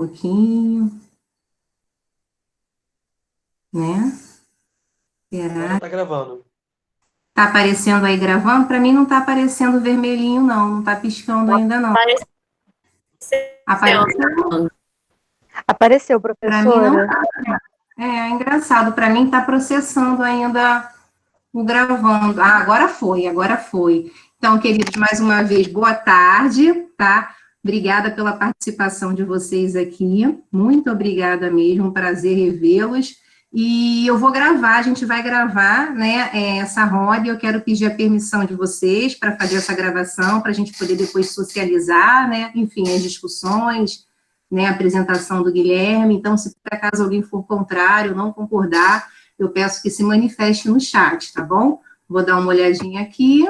Um pouquinho, né? Agora Será? tá gravando. Tá aparecendo aí gravando? Para mim não tá aparecendo vermelhinho, não. Não tá piscando ainda, não. Apareceu. Apareceu? Apareceu, Para mim não professora. tá. É engraçado. Para mim tá processando ainda o gravando. Ah, agora foi, agora foi. Então, queridos, mais uma vez, boa tarde, tá? Obrigada pela participação de vocês aqui. Muito obrigada mesmo, prazer revê-los. E eu vou gravar, a gente vai gravar, né, essa roda, e eu quero pedir a permissão de vocês para fazer essa gravação, para a gente poder depois socializar, né, enfim, as discussões, né, a apresentação do Guilherme. Então, se por acaso alguém for contrário, não concordar, eu peço que se manifeste no chat, tá bom? Vou dar uma olhadinha aqui.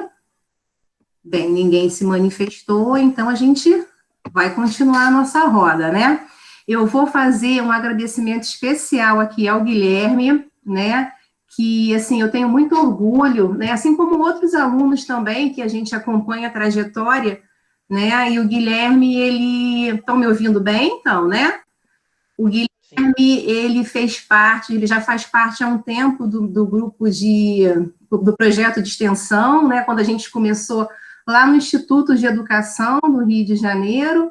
Bem, ninguém se manifestou, então a gente vai continuar a nossa roda, né? Eu vou fazer um agradecimento especial aqui ao Guilherme, né? Que, assim, eu tenho muito orgulho, né? Assim como outros alunos também, que a gente acompanha a trajetória, né? E o Guilherme, ele... Estão me ouvindo bem, então, né? O Guilherme, Sim. ele fez parte, ele já faz parte há um tempo do grupo do projeto de extensão, né? Quando a gente começou lá no Instituto de Educação, no Rio de Janeiro.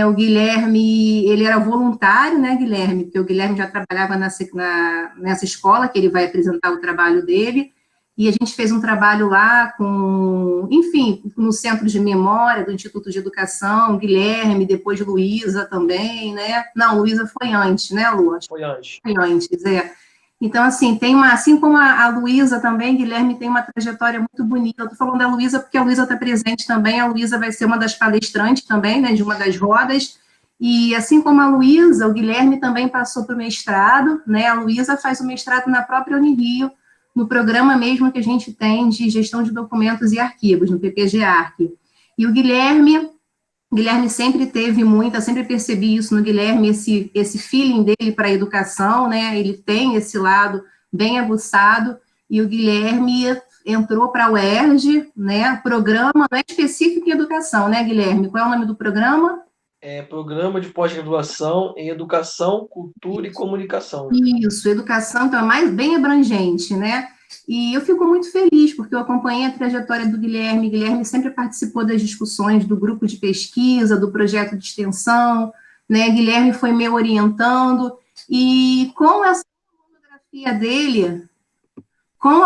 O Guilherme, ele era voluntário, né, Guilherme? Porque o Guilherme já trabalhava nessa escola, que ele vai apresentar o trabalho dele, e a gente fez um trabalho lá com, enfim, no Centro de Memória do Instituto de Educação, Guilherme, depois Luísa também, né? Não, Luísa foi antes, né, Lu? Foi antes. Foi antes, é. Então, assim, tem uma, assim como a Luísa também, Guilherme tem uma trajetória muito bonita. Eu estou falando da Luísa porque a Luísa está presente também, a Luísa vai ser uma das palestrantes também, né, de uma das rodas, e assim como a Luísa, o Guilherme também passou para o mestrado, né, a Luísa faz o mestrado na própria Unirio, no programa mesmo que a gente tem de gestão de documentos e arquivos, no PPG-Arc. E o Guilherme sempre teve muito, eu sempre percebi isso no Guilherme, esse feeling dele para a educação, né? Ele tem esse lado bem aguçado, e o Guilherme entrou para a UERJ, né? Programa não é específico em educação, né, Guilherme? Qual é o nome do programa? Programa de pós-graduação em Educação, Cultura e Comunicação. Isso, educação, então é mais bem abrangente, né? E eu fico muito feliz, porque eu acompanhei a trajetória do Guilherme. Guilherme sempre participou das discussões do grupo de pesquisa, do projeto de extensão, né? Guilherme foi me orientando, e com a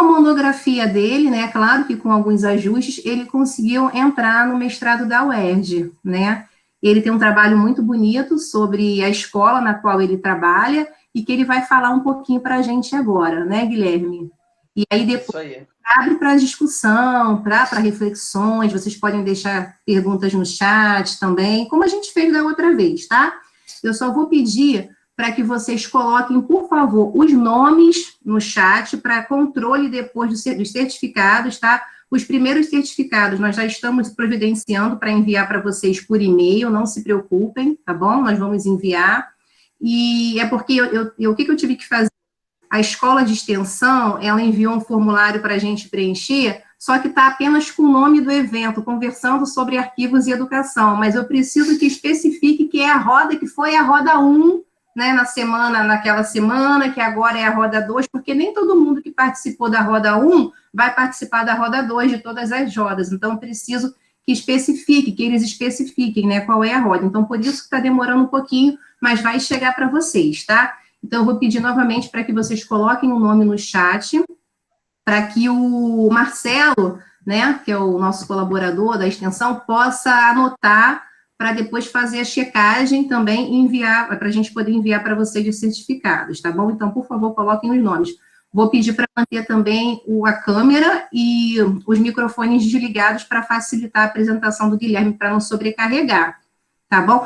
monografia dele, né? Claro que com alguns ajustes, ele conseguiu entrar no mestrado da UERJ, né? Ele tem um trabalho muito bonito sobre a escola na qual ele trabalha, e que ele vai falar um pouquinho para a gente agora, né, Guilherme? E aí depois Isso aí. abre para discussão, para reflexões, vocês podem deixar perguntas no chat também, como a gente fez da outra vez, tá? Eu só vou pedir para que vocês coloquem, por favor, os nomes no chat para controle depois dos certificados, tá? Os primeiros certificados nós já estamos providenciando para enviar para vocês por e-mail, não se preocupem, tá bom? Nós vamos enviar. E é porque o que eu tive que fazer? A escola de extensão, ela enviou um formulário para a gente preencher, só que está apenas com o nome do evento, conversando sobre arquivos e educação, mas eu preciso que especifique que é a roda, que foi a roda 1, né, naquela semana, que agora é a roda 2, porque nem todo mundo que participou da roda 1 vai participar da roda 2 de todas as rodas, então preciso que eles especifiquem, né, qual é a roda. Então, por isso que está demorando um pouquinho, mas vai chegar para vocês, tá? Então, eu vou pedir novamente para que vocês coloquem o nome no chat, para que o Marcelo, né, que é o nosso colaborador da extensão, possa anotar para depois fazer a checagem também e enviar, para a gente poder enviar para vocês os certificados, tá bom? Então, por favor, coloquem os nomes. Vou pedir para manter também a câmera e os microfones desligados para facilitar a apresentação do Guilherme, para não sobrecarregar. Tá bom?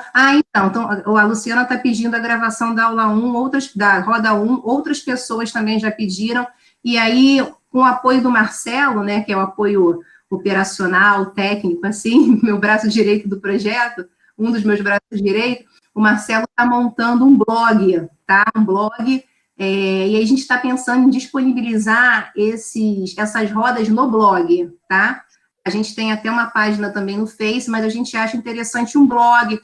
Então a Luciana está pedindo a gravação da aula 1, da roda 1, outras pessoas também já pediram, e aí, com o apoio do Marcelo, né, que é o apoio operacional, técnico, assim, meu braço direito do projeto, um dos meus braços direitos, o Marcelo está montando um blog, tá? Um blog, e aí a gente está pensando em disponibilizar essas rodas no blog, tá? A gente tem até uma página também no Face, mas a gente acha interessante um blog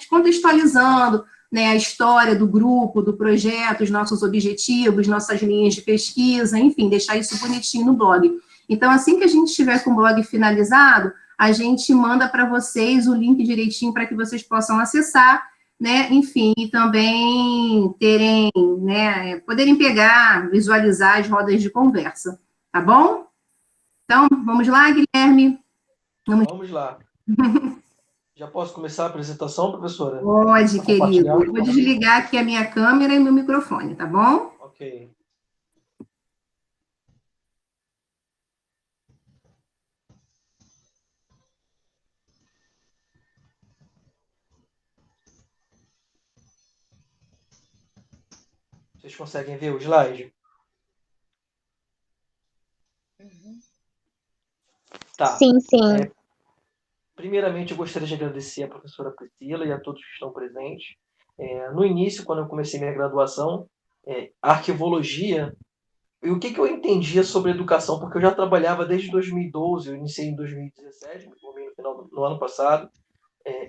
contextualizando, né, a história do grupo, do projeto, os nossos objetivos, nossas linhas de pesquisa, enfim, deixar isso bonitinho no blog. Então, assim que a gente estiver com o blog finalizado, a gente manda para vocês o link direitinho para que vocês possam acessar, né, enfim, e também terem, né, poderem pegar, visualizar as rodas de conversa, tá bom? Então, vamos lá, Guilherme? Vamos lá. Já posso começar a apresentação, professora? Pode, Para querido. compartilhar? Eu vou desligar aqui a minha câmera e meu microfone, tá bom? Ok. Vocês conseguem ver o slide? Tá. Sim, sim. Primeiramente, eu gostaria de agradecer à professora Priscila e a todos que estão presentes. No início, quando eu comecei minha graduação, arquivologia, e o que eu entendia sobre educação, porque eu já trabalhava desde 2012, eu iniciei em 2017, me formei no final do ano passado,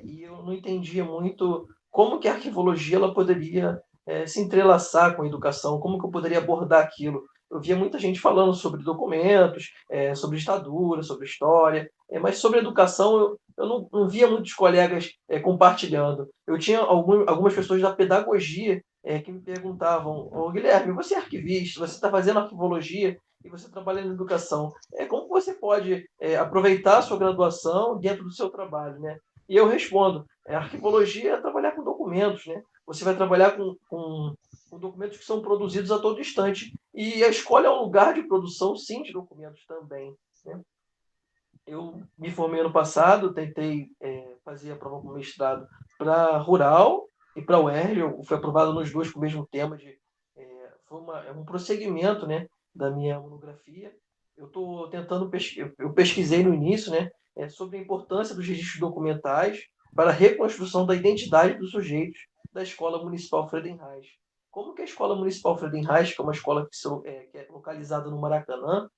e eu não entendia muito como que a arquivologia ela poderia se entrelaçar com a educação, como que eu poderia abordar aquilo. Eu via muita gente falando sobre documentos, sobre ditadura, sobre história, mas sobre educação eu não via muitos colegas compartilhando. Eu tinha algumas pessoas da pedagogia que me perguntavam: Ô, Guilherme, você é arquivista, você está fazendo arquivologia e você trabalha na educação. Como você pode aproveitar a sua graduação dentro do seu trabalho, né? E eu respondo: arquivologia é trabalhar com documentos, né? Você vai trabalhar com documentos que são produzidos a todo instante. E a escola é um lugar de produção, sim, de documentos também, né? Eu me formei ano passado, tentei fazer a prova para o mestrado para Rural e para o UERJ. Eu fui aprovado nos dois com o mesmo tema. Foi um prosseguimento, né, da minha monografia. Eu estou tentando eu pesquisei no início, né, sobre a importância dos registros documentais para a reconstrução da identidade dos sujeitos da Escola Municipal Friedenreich. Como que a Escola Municipal Friedenreich, que é uma escola que é localizada no Maracanã,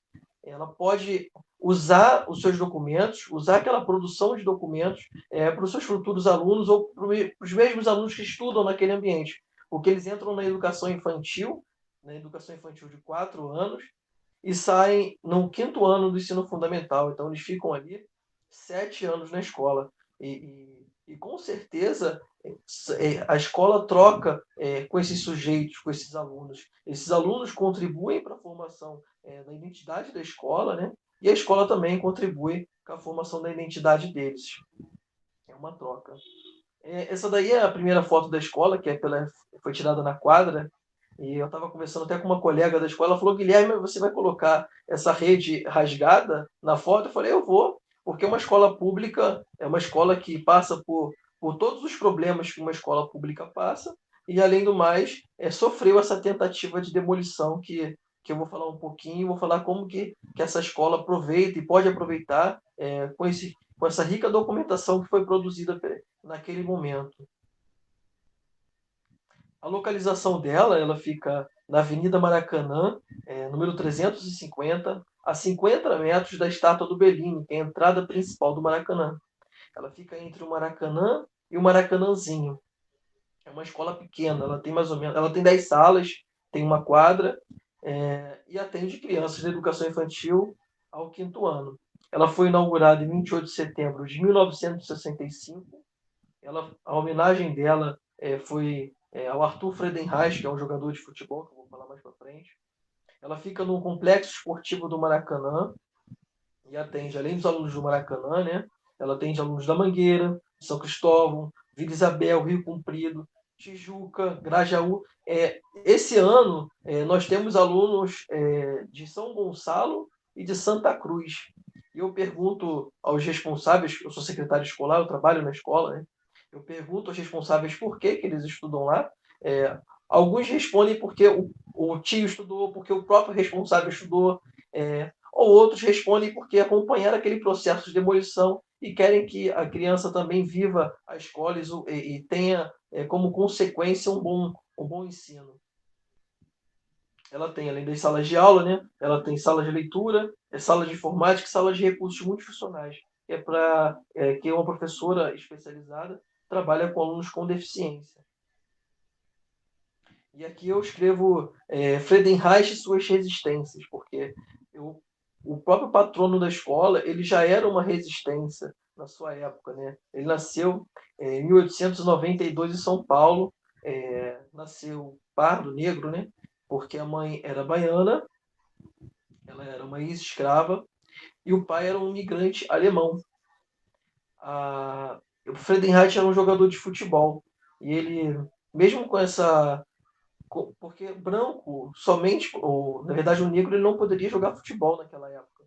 ela pode usar os seus documentos, usar aquela produção de documentos para os seus futuros alunos ou para os mesmos alunos que estudam naquele ambiente. Porque eles entram na educação infantil de 4 anos, e saem no 5º ano do ensino fundamental. Então, eles ficam ali 7 anos na escola. E com certeza, a escola troca com esses sujeitos, com esses alunos. Esses alunos contribuem para a formação da identidade da escola, né? E a escola também contribui com a formação da identidade deles. É uma troca. Essa daí é a primeira foto da escola, que foi tirada na quadra. E eu estava conversando até com uma colega da escola, ela falou: Guilherme, você vai colocar essa rede rasgada na foto? Eu falei: eu vou, porque uma escola pública é uma escola que passa por todos os problemas que uma escola pública passa, e além do mais, sofreu essa tentativa de demolição que eu vou falar um pouquinho, vou falar como que essa escola aproveita e pode aproveitar com essa rica documentação que foi produzida naquele momento. A localização dela, ela fica na Avenida Maracanã, número 350, a 50 metros da Estátua do Bellini, que é a entrada principal do Maracanã. Ela fica entre o Maracanã e o Maracanãzinho. É uma escola pequena, ela tem mais ou menos, ela tem 10 salas, tem uma quadra, e atende crianças de educação infantil ao 5º ano. Ela foi inaugurada em 28 de setembro de 1965. A homenagem dela foi ao Arthur Friedenreich, que é um jogador de futebol, que eu vou falar mais para frente. Ela fica no Complexo Esportivo do Maracanã e atende, além dos alunos do Maracanã, né, ela atende alunos da Mangueira, São Cristóvão, Vila Isabel, Rio Comprido, Tijuca, Grajaú. Esse ano, nós temos alunos de São Gonçalo e de Santa Cruz. E eu pergunto aos responsáveis, eu sou secretário escolar, eu trabalho na escola, né? Eu pergunto aos responsáveis por que eles estudam lá. Alguns respondem porque o tio estudou, porque o próprio responsável estudou, ou outros respondem porque acompanharam aquele processo de demolição e querem que a criança também viva a escola e tenha como consequência um bom ensino. ela tem, além das salas de aula, né, ela tem sala de leitura, sala de informática e sala de recursos multifuncionais, que é para que uma professora especializada trabalha com alunos com deficiência. E aqui eu escrevo Friedenreich e suas resistências, porque o próprio patrono da escola ele já era uma resistência na sua época. Né? Ele nasceu em 1892 em São Paulo, nasceu pardo, negro, né? Porque a mãe era baiana, ela era uma ex-escrava, e o pai era um imigrante alemão. O Friedenreich era um jogador de futebol, e ele, mesmo com essa porque branco somente, ou na verdade o negro ele não poderia jogar futebol naquela época.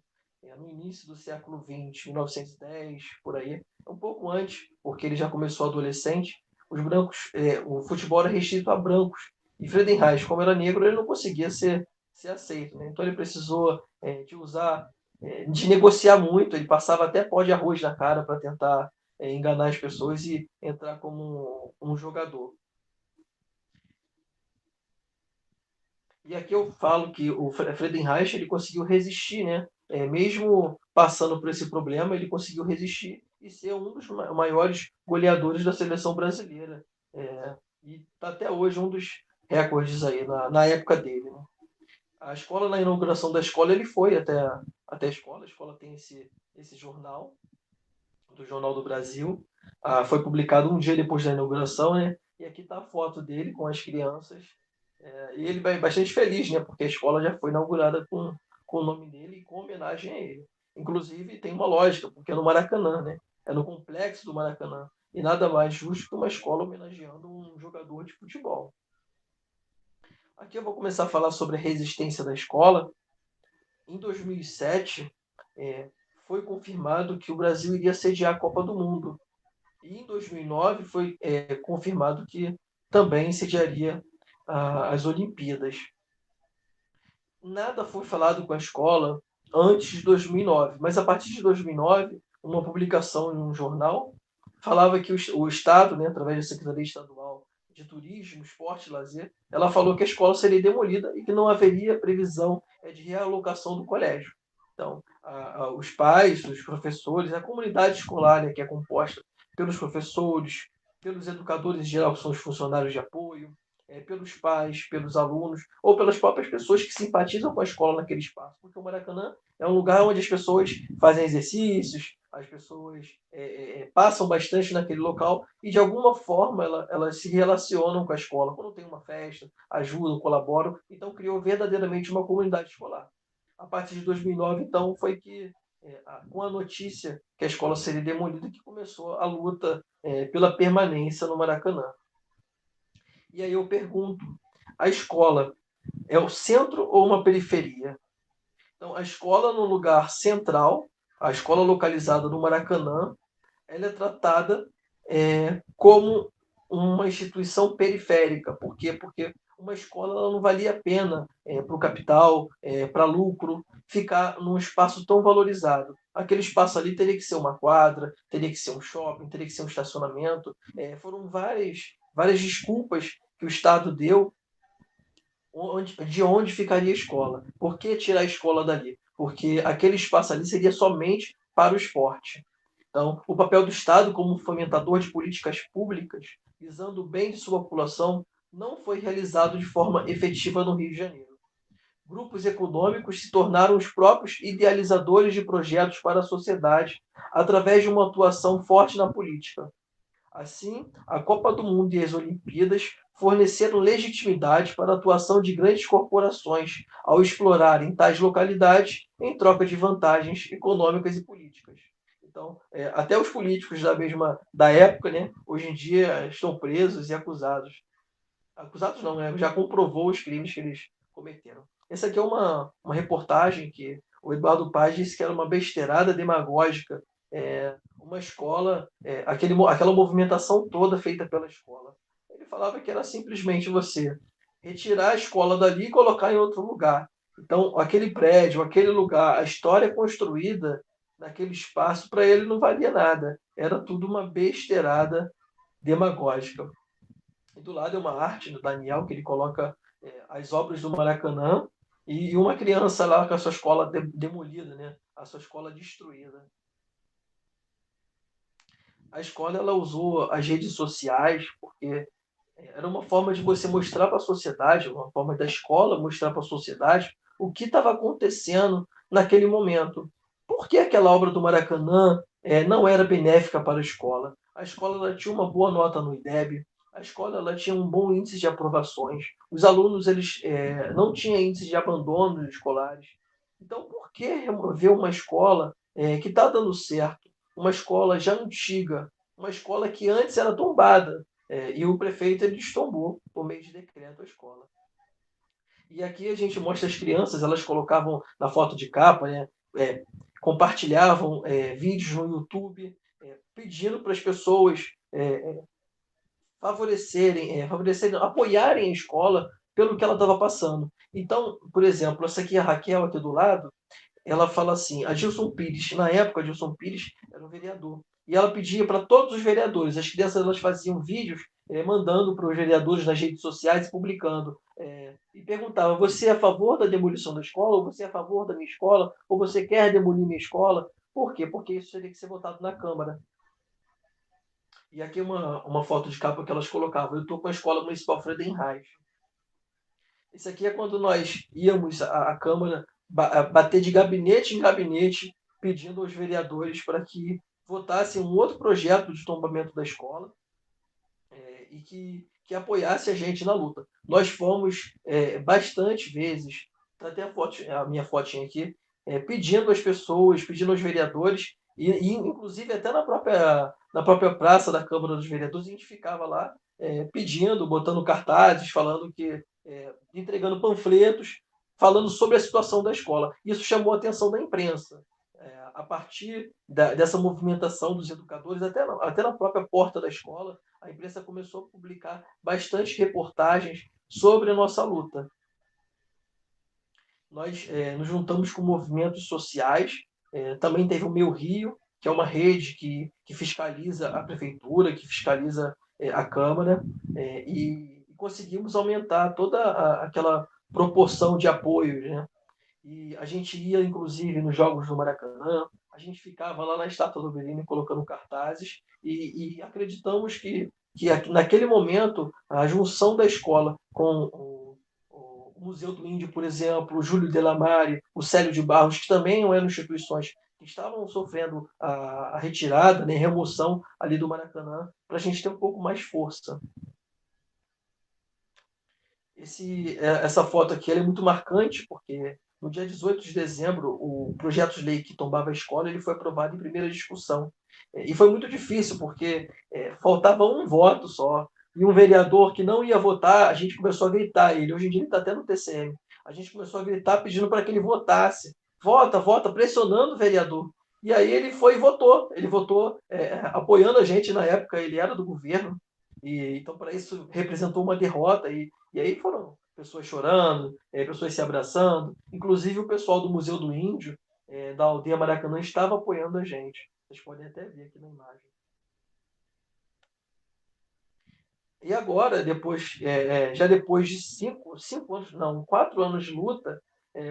No início do século XX, 1910, por aí, um pouco antes, porque ele já começou adolescente, os brancos, o futebol era restrito a brancos. E Friedenreich, como era negro, ele não conseguia ser aceito. Né? Então ele precisou de negociar muito, ele passava até pó de arroz na cara para tentar enganar as pessoas e entrar como um jogador. E aqui eu falo que o Friedenreich ele conseguiu resistir, né? Mesmo passando por esse problema, ele conseguiu resistir e ser um dos maiores goleadores da seleção brasileira. E está até hoje um dos recordes aí na época dele. Né? A escola, na inauguração da escola, ele foi até a escola tem esse jornal, do Jornal do Brasil. Foi publicado um dia depois da inauguração, né? E aqui está a foto dele com as crianças. E ele vai bastante feliz, né? Porque a escola já foi inaugurada com o nome dele e com homenagem a ele. Inclusive, tem uma lógica, porque é no Maracanã, né? É no complexo do Maracanã. E nada mais justo que uma escola homenageando um jogador de futebol. Aqui eu vou começar a falar sobre a resistência da escola. Em 2007, foi confirmado que o Brasil iria sediar a Copa do Mundo. E em 2009 foi confirmado que também sediaria as Olimpíadas. Nada foi falado com a escola antes de 2009, mas a partir de 2009, uma publicação em um jornal falava que o Estado, né, através da Secretaria Estadual de Turismo, Esporte e Lazer, ela falou que a escola seria demolida e que não haveria previsão de realocação do colégio. Então, os pais, os professores, a comunidade escolar, né, que é composta pelos professores, pelos educadores em geral, que são os funcionários de apoio, pelos pais, pelos alunos, ou pelas próprias pessoas que simpatizam com a escola naquele espaço. Porque o Maracanã é um lugar onde as pessoas fazem exercícios, as pessoas passam bastante naquele local e, de alguma forma, elas se relacionam com a escola. Quando tem uma festa, ajudam, colaboram. Então, criou verdadeiramente uma comunidade escolar. A partir de 2009, então, foi que, com a notícia que a escola seria demolida, que começou a luta pela permanência no Maracanã. E aí eu pergunto, a escola é o centro ou uma periferia? Então, a escola no lugar central, a escola localizada no Maracanã, ela é tratada como uma instituição periférica. Por quê? Porque uma escola ela não valia a pena para o capital, para lucro, ficar num espaço tão valorizado. Aquele espaço ali teria que ser uma quadra, teria que ser um shopping, teria que ser um estacionamento. Foram várias desculpas que o Estado deu de onde ficaria a escola. Por que tirar a escola dali? Porque aquele espaço ali seria somente para o esporte. Então, o papel do Estado como fomentador de políticas públicas, visando o bem de sua população, não foi realizado de forma efetiva no Rio de Janeiro. Grupos econômicos se tornaram os próprios idealizadores de projetos para a sociedade, através de uma atuação forte na política. Assim, a Copa do Mundo e as Olimpíadas forneceram legitimidade para a atuação de grandes corporações ao explorarem tais localidades em troca de vantagens econômicas e políticas. Então, até os políticos da época, né, hoje em dia estão presos e acusados. Acusados não, né, já comprovou os crimes que eles cometeram. Essa aqui é uma reportagem que o Eduardo Paes disse que era uma besteirada demagógica, uma escola, aquela movimentação toda feita pela escola. Ele falava que era simplesmente você retirar a escola dali e colocar em outro lugar. Então, aquele prédio, aquele lugar, a história construída naquele espaço, para ele não valia nada. Era tudo uma besteirada demagógica. E do lado é uma arte do Daniel, que ele coloca as obras do Maracanã e uma criança lá com a sua escola demolida, né? A sua escola destruída. A escola ela usou as redes sociais porque era uma forma de você mostrar para a sociedade, uma forma da escola mostrar para a sociedade o que estava acontecendo naquele momento. Por que aquela obra do Maracanã não era benéfica para a escola? A escola ela tinha uma boa nota no IDEB, a escola ela tinha um bom índice de aprovações, os alunos eles não tinham índice de abandono escolares. Então, por que remover uma escola que está dando certo? Uma escola já antiga, uma escola que antes era tombada, e o prefeito ele destombou, por meio de decreto, a escola. E aqui a gente mostra as crianças, elas colocavam na foto de capa, né, compartilhavam vídeos no YouTube, pedindo para as pessoas favorecerem, apoiarem a escola pelo que ela estava passando. Então, por exemplo, essa aqui é a Raquel, aqui do lado, ela fala assim, a Gilson Pires, na época, a Gilson Pires era um vereador, e ela pedia para todos os vereadores, as crianças elas faziam vídeos mandando para os vereadores nas redes sociais, publicando, e perguntava, você é a favor da demolição da escola, ou você é a favor da minha escola, ou você quer demolir minha escola? Por quê? Porque isso teria que ser votado na Câmara. E aqui uma foto de capa que elas colocavam, eu estou com a Escola Municipal Friedenreich. Isso aqui é quando nós íamos à Câmara bater de gabinete em gabinete, pedindo aos vereadores para que votassem um outro projeto de tombamento da escola e que apoiasse a gente na luta. Nós fomos bastante vezes, tá até a minha fotinha aqui, pedindo às pessoas, pedindo aos vereadores, e inclusive até na própria praça da Câmara dos Vereadores, a gente ficava lá pedindo, botando cartazes, falando entregando panfletos, falando sobre a situação da escola. Isso chamou a atenção da imprensa. A partir dessa movimentação dos educadores, até na própria porta da escola, a imprensa começou a publicar bastante reportagens sobre a nossa luta. Nós nos juntamos com movimentos sociais, também teve o Meu Rio, que é uma rede que fiscaliza a prefeitura, que fiscaliza a Câmara, e conseguimos aumentar toda aquela proporção de apoio, né? E a gente ia, inclusive, nos Jogos do Maracanã, a gente ficava lá na Estátua do Berrini colocando cartazes e acreditamos que naquele momento a junção da escola com o Museu do Índio, por exemplo, o Júlio Delamare, o Célio de Barros, que também eram instituições que estavam sofrendo a retirada, né, remoção ali do Maracanã, para a gente ter um pouco mais força. Essa foto aqui ela é muito marcante, porque no dia 18 de dezembro, o projeto de lei que tombava a escola ele foi aprovado em primeira discussão. E foi muito difícil, porque faltava um voto só. E um vereador que não ia votar, a gente começou a gritar ele. Hoje em dia ele está até no TCM. A gente começou a gritar pedindo para que ele votasse. Vota, vota, pressionando o vereador. E aí ele foi e votou. Ele votou apoiando a gente na época, ele era do governo. E então, para isso, representou uma derrota. E aí foram pessoas chorando, pessoas se abraçando. Inclusive o pessoal do Museu do Índio, da Aldeia Maracanã, estava apoiando a gente. Vocês podem até ver aqui na imagem. E agora, já depois de 5 anos, não, 4 anos de luta,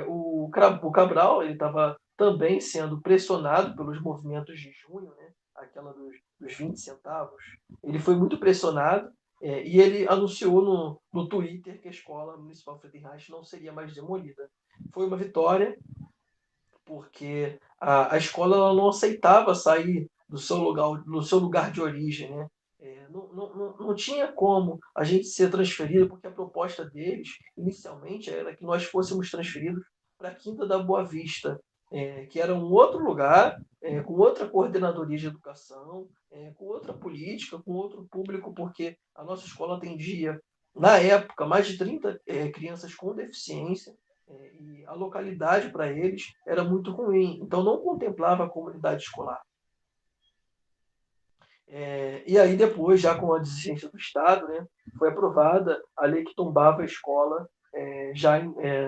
o Cabral ele estava também sendo pressionado pelos movimentos de junho, né? Aquela dos 20 centavos. Ele foi muito pressionado e ele anunciou no Twitter que a Escola Municipal Friedenreich não seria mais demolida. Foi uma vitória, porque a escola ela não aceitava sair do seu lugar de origem, né? Não tinha como a gente ser transferido, porque a proposta deles, inicialmente, era que nós fôssemos transferidos para a Quinta da Boa Vista, que era um outro lugar, com outra coordenadoria de educação, com outra política, com outro público, porque a nossa escola atendia, na época, mais de 30 crianças com deficiência, e a localidade para eles era muito ruim, então não contemplava a comunidade escolar. E aí depois, já com a desistência do Estado, né, foi aprovada a lei que tombava a escola já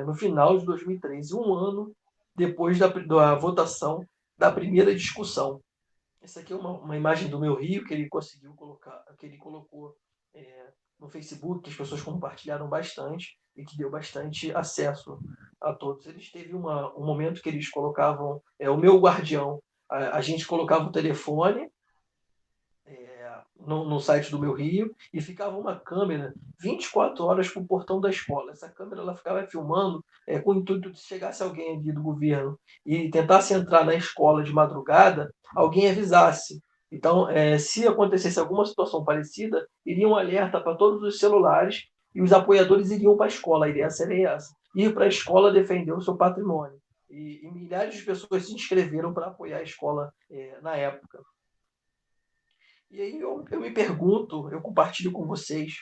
no final de 2013, um ano depois da votação da primeira discussão. Essa aqui é uma imagem do Meu Rio que ele conseguiu colocar, que ele colocou no Facebook, que as pessoas compartilharam bastante. e que deu bastante acesso a todos. Eles teve um momento que eles colocavam o meu guardião, a gente colocava o telefone no site do Meu Rio e ficava uma câmera 24 horas para o portão da escola. Essa câmera ela ficava filmando com o intuito de chegasse alguém ali do governo e tentasse entrar na escola de madrugada, alguém avisasse. Então, se acontecesse alguma situação parecida, iria um alerta para todos os celulares e os apoiadores iriam para a escola. A ideia seria essa: ir para a escola defender o seu patrimônio. E milhares de pessoas se inscreveram para apoiar a escola na época. E aí eu me pergunto, eu compartilho com vocês,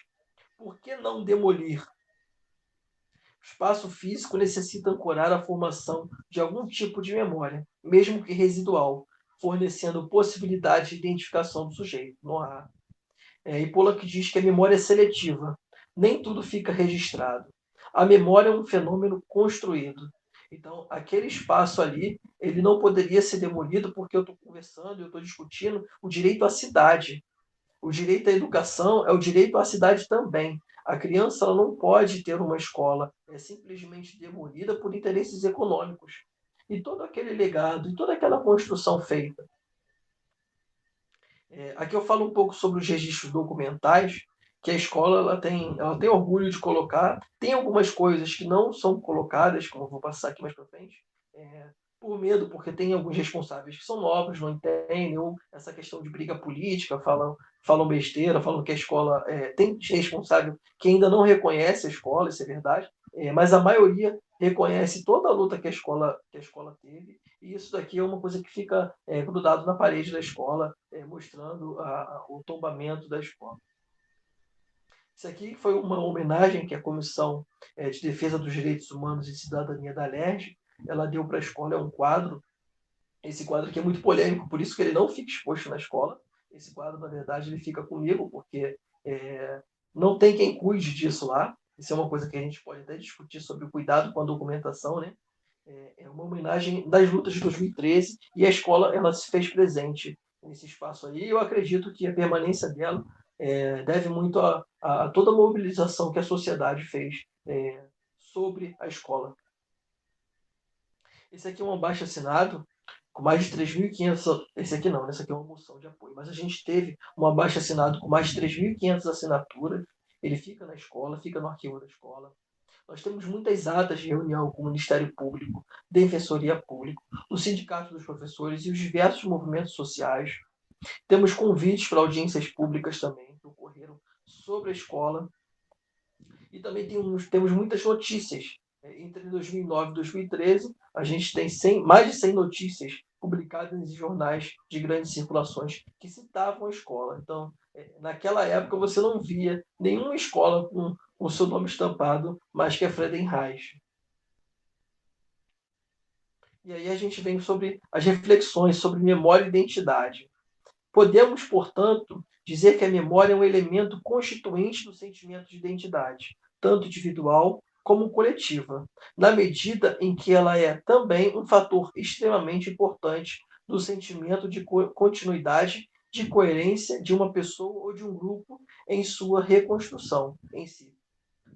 por que não demolir? O espaço físico necessita ancorar a formação de algum tipo de memória, mesmo que residual, fornecendo possibilidade de identificação do sujeito. Não há. E Pollack diz que a memória é seletiva. Nem tudo fica registrado. A memória é um fenômeno construído. Então, aquele espaço ali, ele não poderia ser demolido porque eu estou conversando, eu estou discutindo o direito à cidade. O direito à educação é o direito à cidade também. A criança ela não pode ter uma escola simplesmente demolida por interesses econômicos. E todo aquele legado, e toda aquela construção feita. Aqui eu falo um pouco sobre os registros documentais, que a escola ela tem orgulho de colocar. Tem algumas coisas que não são colocadas, como eu vou passar aqui mais para frente, por medo, porque tem alguns responsáveis que são novos, não entendem, ou essa questão de briga política, falam besteira, falam que a escola tem responsável que ainda não reconhece a escola, isso é verdade, mas a maioria reconhece toda a luta que a escola teve, e isso daqui é uma coisa que fica grudado na parede da escola, mostrando o tombamento da escola. Isso aqui foi uma homenagem que a Comissão de Defesa dos Direitos Humanos e Cidadania da LERJ ela deu para a escola, é um quadro. Esse quadro aqui é muito polêmico, por isso que ele não fica exposto na escola. Esse quadro, na verdade, ele fica comigo, porque não tem quem cuide disso lá. Isso é uma coisa que a gente pode até discutir sobre o cuidado com a documentação, né? É uma homenagem das lutas de 2013 e a escola ela se fez presente nesse espaço aí. Eu acredito que a permanência dela deve muito a toda a mobilização que a sociedade fez sobre a escola. Esse aqui é um abaixo-assinado com mais de 3.500. Esse aqui não, esse aqui é uma moção de apoio. Mas a gente teve um abaixo-assinado com mais de 3.500 assinaturas. Ele fica na escola, fica no arquivo da escola. Nós temos muitas atas de reunião com o Ministério Público, Defensoria Pública, o Sindicato dos Professores e os diversos movimentos sociais. Temos convites para audiências públicas também, que ocorreram sobre a escola. E também temos muitas notícias. Entre 2009 e 2013, a gente tem mais de 100 notícias publicadas em jornais de grandes circulações que citavam a escola. Então, naquela época, você não via nenhuma escola com o seu nome estampado, mais que a Friedenreich. E aí a gente vem sobre as reflexões sobre memória e identidade. Podemos, portanto, dizer que a memória é um elemento constituinte do sentimento de identidade, tanto individual como coletiva, na medida em que ela é também um fator extremamente importante do sentimento de continuidade, de coerência de uma pessoa ou de um grupo em sua reconstrução em si.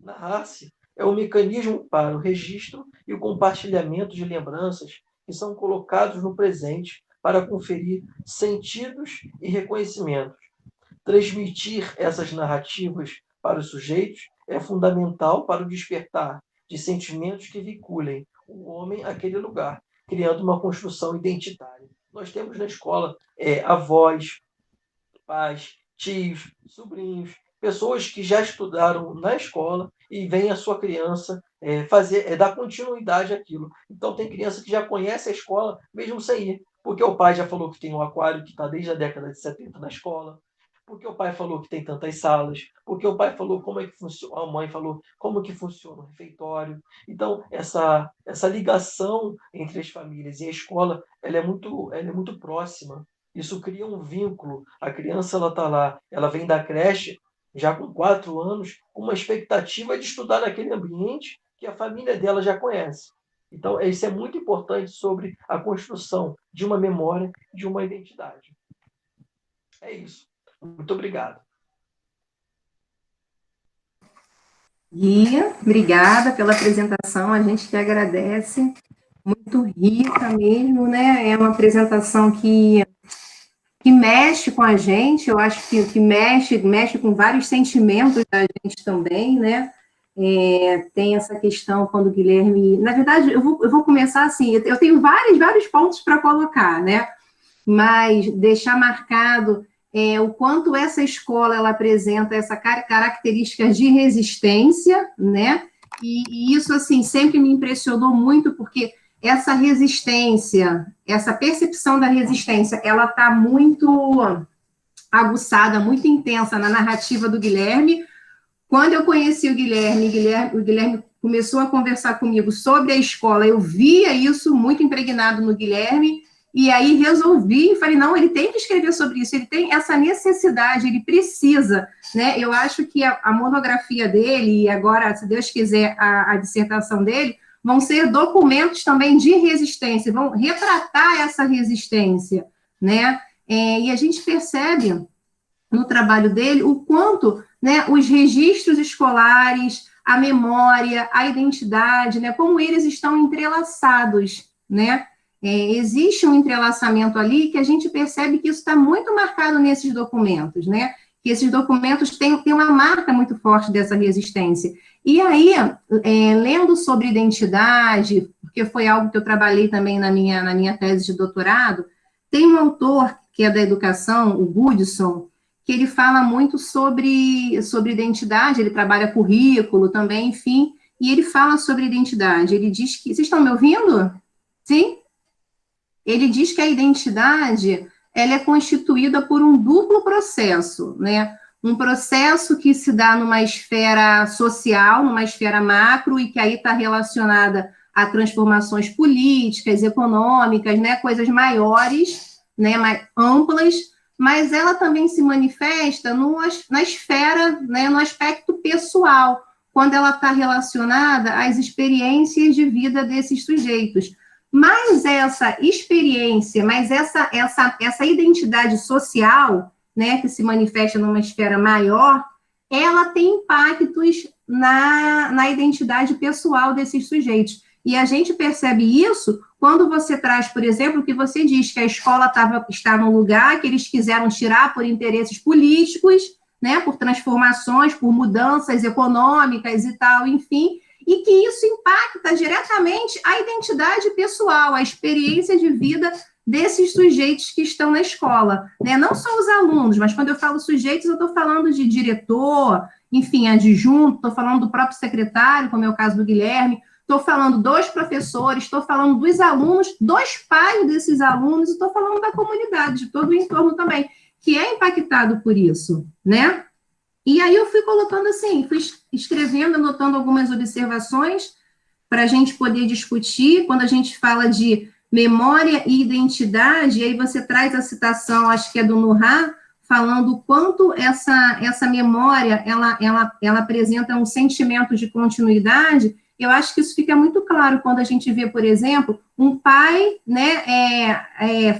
Narrar-se é um mecanismo para o registro e o compartilhamento de lembranças que são colocados no presente para conferir sentidos e reconhecimentos. Transmitir essas narrativas para os sujeitos é fundamental para o despertar de sentimentos que vinculem o homem àquele lugar, criando uma construção identitária. Nós temos na escola avós, pais, tios, sobrinhos, pessoas que já estudaram na escola e vem a sua criança dar continuidade àquilo. Então tem criança que já conhece a escola mesmo sem ir, porque o pai já falou que tem um aquário que está desde a década de 70 na escola, porque o pai falou que tem tantas salas, porque o pai falou como é que funciona, a mãe falou como que funciona o refeitório. Então essa ligação entre as famílias e a escola ela é muito próxima. Isso cria um vínculo. A criança ela está lá, ela vem da creche já com 4 anos, com uma expectativa de estudar naquele ambiente que a família dela já conhece. Então, isso é muito importante sobre a construção de uma memória, de uma identidade. É isso. Muito obrigado. Guia, obrigada pela apresentação, a gente que agradece, muito rica mesmo, né? É uma apresentação que mexe com a gente, eu acho que mexe com vários sentimentos da gente também, né? Tem essa questão quando o Guilherme... Na verdade, eu vou começar assim, eu tenho vários pontos para colocar, né? Mas deixar marcado o quanto essa escola ela apresenta essa característica de resistência, né? E isso, assim, sempre me impressionou muito, porque essa resistência, essa percepção da resistência, ela está muito aguçada, muito intensa na narrativa do Guilherme. Quando eu conheci o Guilherme começou a conversar comigo sobre a escola, eu via isso muito impregnado no Guilherme, e aí resolvi, falei, não, ele tem que escrever sobre isso, ele tem essa necessidade, ele precisa, né? Eu acho que a monografia dele, e agora, se Deus quiser, a dissertação dele, vão ser documentos também de resistência, vão retratar essa resistência, né? E a gente percebe no trabalho dele o quanto, né, os registros escolares, a memória, a identidade, né, como eles estão entrelaçados, né? Existe um entrelaçamento ali que a gente percebe que isso está muito marcado nesses documentos, né? Que esses documentos têm uma marca muito forte dessa resistência. E aí, lendo sobre identidade, porque foi algo que eu trabalhei também na minha tese de doutorado, tem um autor que é da educação, o Goodson, que ele fala muito sobre identidade, ele trabalha currículo também, enfim, e ele fala sobre identidade. Ele diz que... Vocês estão me ouvindo? Sim? Ele diz que a identidade, ela é constituída por um duplo processo, né? Um processo que se dá numa esfera social, numa esfera macro, e que aí está relacionada a transformações políticas, econômicas, né? Coisas maiores, né? Mais amplas, mas ela também se manifesta na esfera, né? No aspecto pessoal, quando ela está relacionada às experiências de vida desses sujeitos. Mas essa experiência, mas essa identidade social, né, que se manifesta numa esfera maior, ela tem impactos na identidade pessoal desses sujeitos. E a gente percebe isso quando você traz, por exemplo, que você diz que a escola está num lugar que eles quiseram tirar por interesses políticos, né, por transformações, por mudanças econômicas e tal, enfim, e que isso impacta diretamente a identidade pessoal, a experiência de vida desses sujeitos que estão na escola, né? Não só os alunos, mas quando eu falo sujeitos, eu estou falando de diretor, enfim, adjunto, estou falando do próprio secretário, como é o caso do Guilherme, estou falando dos professores, estou falando dos alunos, dos pais desses alunos, estou falando da comunidade, de todo o entorno também, que é impactado por isso, né? E aí eu fui colocando assim, fui escrevendo, anotando algumas observações para a gente poder discutir. Quando a gente fala de memória e identidade, aí você traz a citação, acho que é do Nurra, falando o quanto essa memória, ela apresenta um sentimento de continuidade. Eu acho que isso fica muito claro quando a gente vê, por exemplo, um pai, né,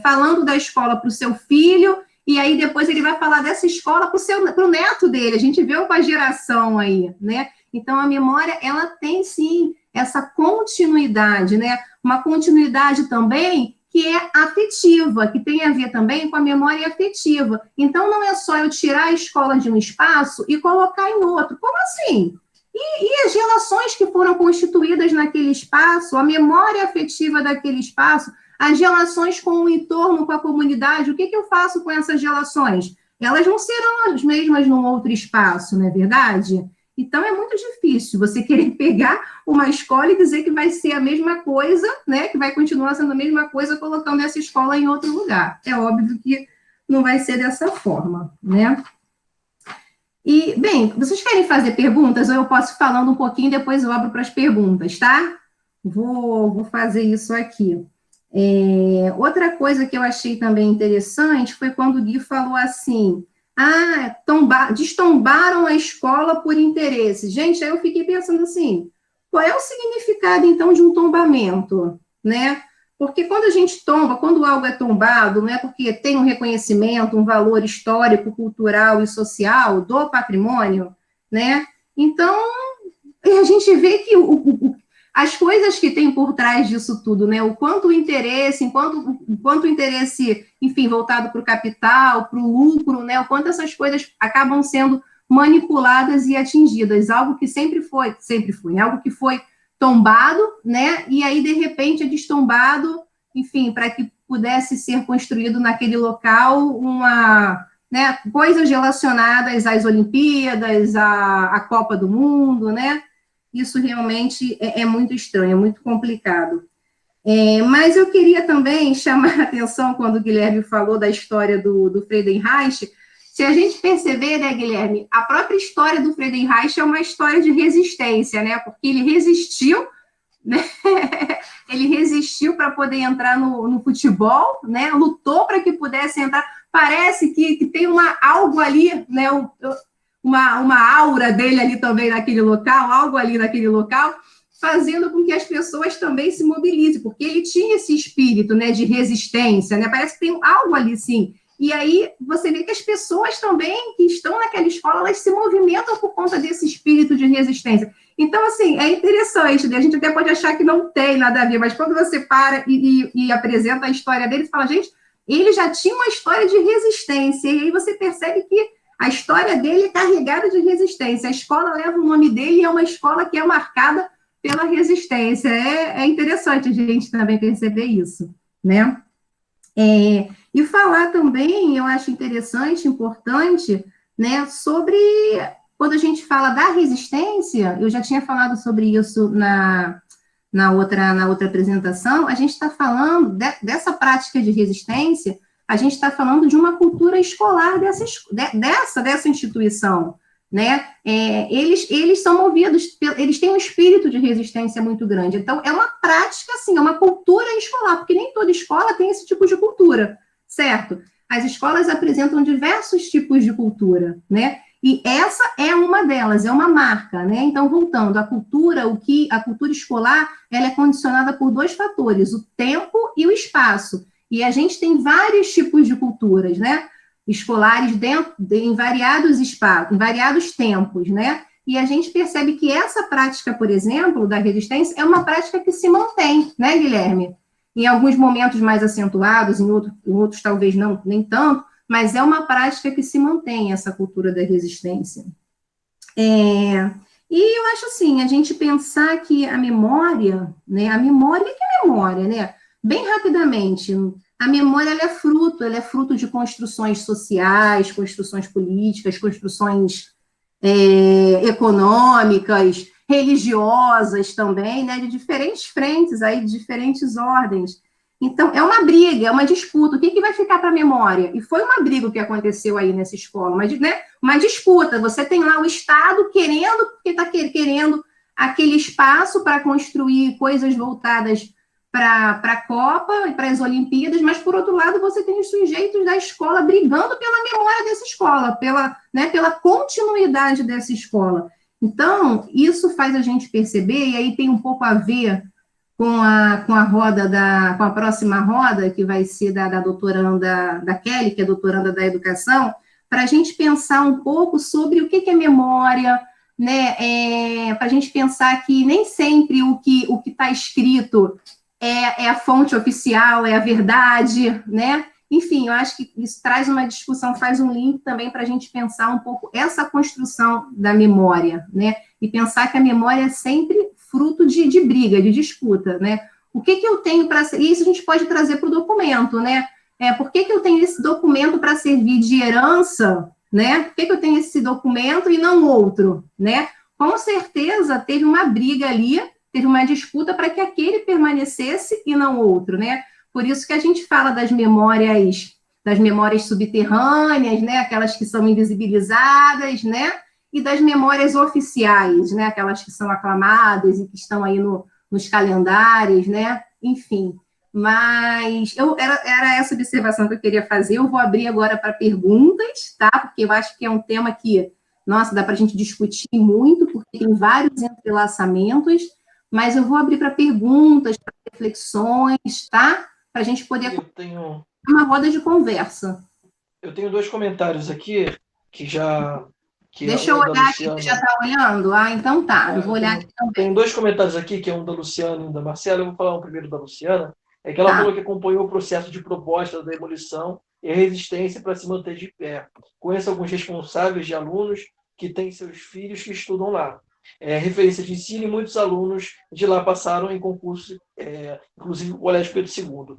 falando da escola para o seu filho, e aí depois ele vai falar dessa escola para o neto dele. A gente vê uma geração aí, né? Então, a memória, ela tem, sim, essa continuidade, né? Uma continuidade também que é afetiva, que tem a ver também com a memória afetiva. Então, não é só eu tirar a escola de um espaço e colocar em outro. Como assim? E as relações que foram constituídas naquele espaço, a memória afetiva daquele espaço, as relações com o entorno, com a comunidade, o que eu faço com essas relações? Elas não serão as mesmas num outro espaço, não é verdade? Então, é muito difícil você querer pegar uma escola e dizer que vai ser a mesma coisa, né? Que vai continuar sendo a mesma coisa, colocando essa escola em outro lugar. É óbvio que não vai ser dessa forma, né? E, bem, vocês querem fazer perguntas ou eu posso ir falando um pouquinho, depois eu abro para as perguntas, tá? Vou fazer isso aqui. Outra coisa que eu achei também interessante foi quando o Gui falou assim, destombaram a escola por interesse. Gente, aí eu fiquei pensando assim, qual é o significado, então, de um tombamento, né? Porque quando a gente tomba, quando algo é tombado, não é porque tem um reconhecimento, um valor histórico, cultural e social do patrimônio, né? Então, gente vê que as coisas que tem por trás disso tudo, né? O quanto o interesse, enfim, voltado para o capital, para o lucro, né? O quanto essas coisas acabam sendo manipuladas e atingidas, algo que sempre foi, né? Algo que foi tombado, né? E aí, de repente, é destombado, enfim, para que pudesse ser construído naquele local né, coisas relacionadas às Olimpíadas, à Copa do Mundo, né? Isso realmente é muito estranho, é muito complicado. Mas eu queria também chamar a atenção quando o Guilherme falou da história do Friedenreich. Se a gente perceber, né, Guilherme, a própria história do Friedenreich é uma história de resistência, né? Porque ele resistiu, né? Ele resistiu para poder entrar no futebol, né? Lutou para que pudesse entrar. Parece que tem algo ali, né? Uma aura dele ali também naquele local, algo ali naquele local, fazendo com que as pessoas também se mobilizem, porque ele tinha esse espírito, né, de resistência, né? Parece que tem algo ali, sim. E aí você vê que as pessoas também que estão naquela escola, elas se movimentam por conta desse espírito de resistência. Então, assim, é interessante, né? A gente até pode achar que não tem nada a ver, mas quando você para e apresenta a história dele, você fala, gente, ele já tinha uma história de resistência, e aí você percebe que a história dele é carregada de resistência. A escola leva o nome dele e é uma escola que é marcada pela resistência. É interessante a gente também perceber isso, né? E falar também, eu acho interessante, importante, né, sobre quando a gente fala da resistência, eu já tinha falado sobre isso na outra apresentação, a gente está falando dessa prática de resistência, a gente está falando de uma cultura escolar dessa instituição, né? Eles são movidos, eles têm um espírito de resistência muito grande. Então, é uma prática, assim, é uma cultura escolar, porque nem toda escola tem esse tipo de cultura, certo? As escolas apresentam diversos tipos de cultura, né? E essa é uma delas, é uma marca, né? Então, voltando, a cultura escolar, ela é condicionada por dois fatores, o tempo e o espaço. E a gente tem vários tipos de culturas, né? Escolares em variados espaços, em variados tempos, né? E a gente percebe que essa prática, por exemplo, da resistência, é uma prática que se mantém, né, Guilherme? Em alguns momentos mais acentuados, em outros talvez não, nem tanto, mas é uma prática que se mantém, essa cultura da resistência. E eu acho assim, a gente pensar que a memória, né, o que é memória, né? Bem rapidamente, a memória ela é fruto de construções sociais, construções políticas, construções econômicas, religiosas também, né, de diferentes frentes, aí, de diferentes ordens. Então, é uma briga, é uma disputa. O que vai ficar para a memória? E foi uma briga que aconteceu aí nessa escola, uma disputa. Você tem lá o Estado porque está querendo aquele espaço para construir coisas voltadas para a Copa e para as Olimpíadas, mas, por outro lado, você tem os sujeitos da escola brigando pela memória dessa escola, pela continuidade dessa escola. Então, isso faz a gente perceber, e aí tem um pouco a ver com a próxima roda, que vai ser da doutoranda, da Kelly, que é doutoranda da educação, para a gente pensar um pouco sobre o que é memória, né? Para a gente pensar que nem sempre o que está escrito é a fonte oficial, é a verdade, né? Enfim, eu acho que isso traz uma discussão, faz um link também para a gente pensar um pouco essa construção da memória, né? E pensar que a memória é sempre fruto de briga, de disputa, né? O que eu tenho para ser... Isso a gente pode trazer para o documento, né? Por que eu tenho esse documento para servir de herança, né? Por que eu tenho esse documento e não outro, né? Com certeza teve uma briga ali, teve uma disputa para que aquele permanecesse e não outro, né? Por isso que a gente fala das memórias subterrâneas, né? Aquelas que são invisibilizadas, né? E das memórias oficiais, né? Aquelas que são aclamadas e que estão aí nos calendários, né? Enfim, mas era essa observação que eu queria fazer. Eu vou abrir agora para perguntas, tá? Porque eu acho que é um tema que, nossa, dá para a gente discutir muito, porque tem vários entrelaçamentos, mas eu vou abrir para perguntas, para reflexões, tá? Para a gente poder uma roda de conversa. Eu tenho dois comentários aqui que que é Deixa eu um da olhar aqui, você já Luciana. está olhando? Ah, então tá, eu vou olhar aqui também. Tem dois comentários aqui, que é um da Luciana e um da Marcela. Eu vou falar um primeiro da Luciana. É que ela Tá. falou que acompanhou o processo de proposta da demolição e a resistência para se manter de pé. Conheço alguns responsáveis de alunos que têm seus filhos que estudam lá. É referência de ensino e muitos alunos de lá passaram em concurso, inclusive o Colégio Pedro II.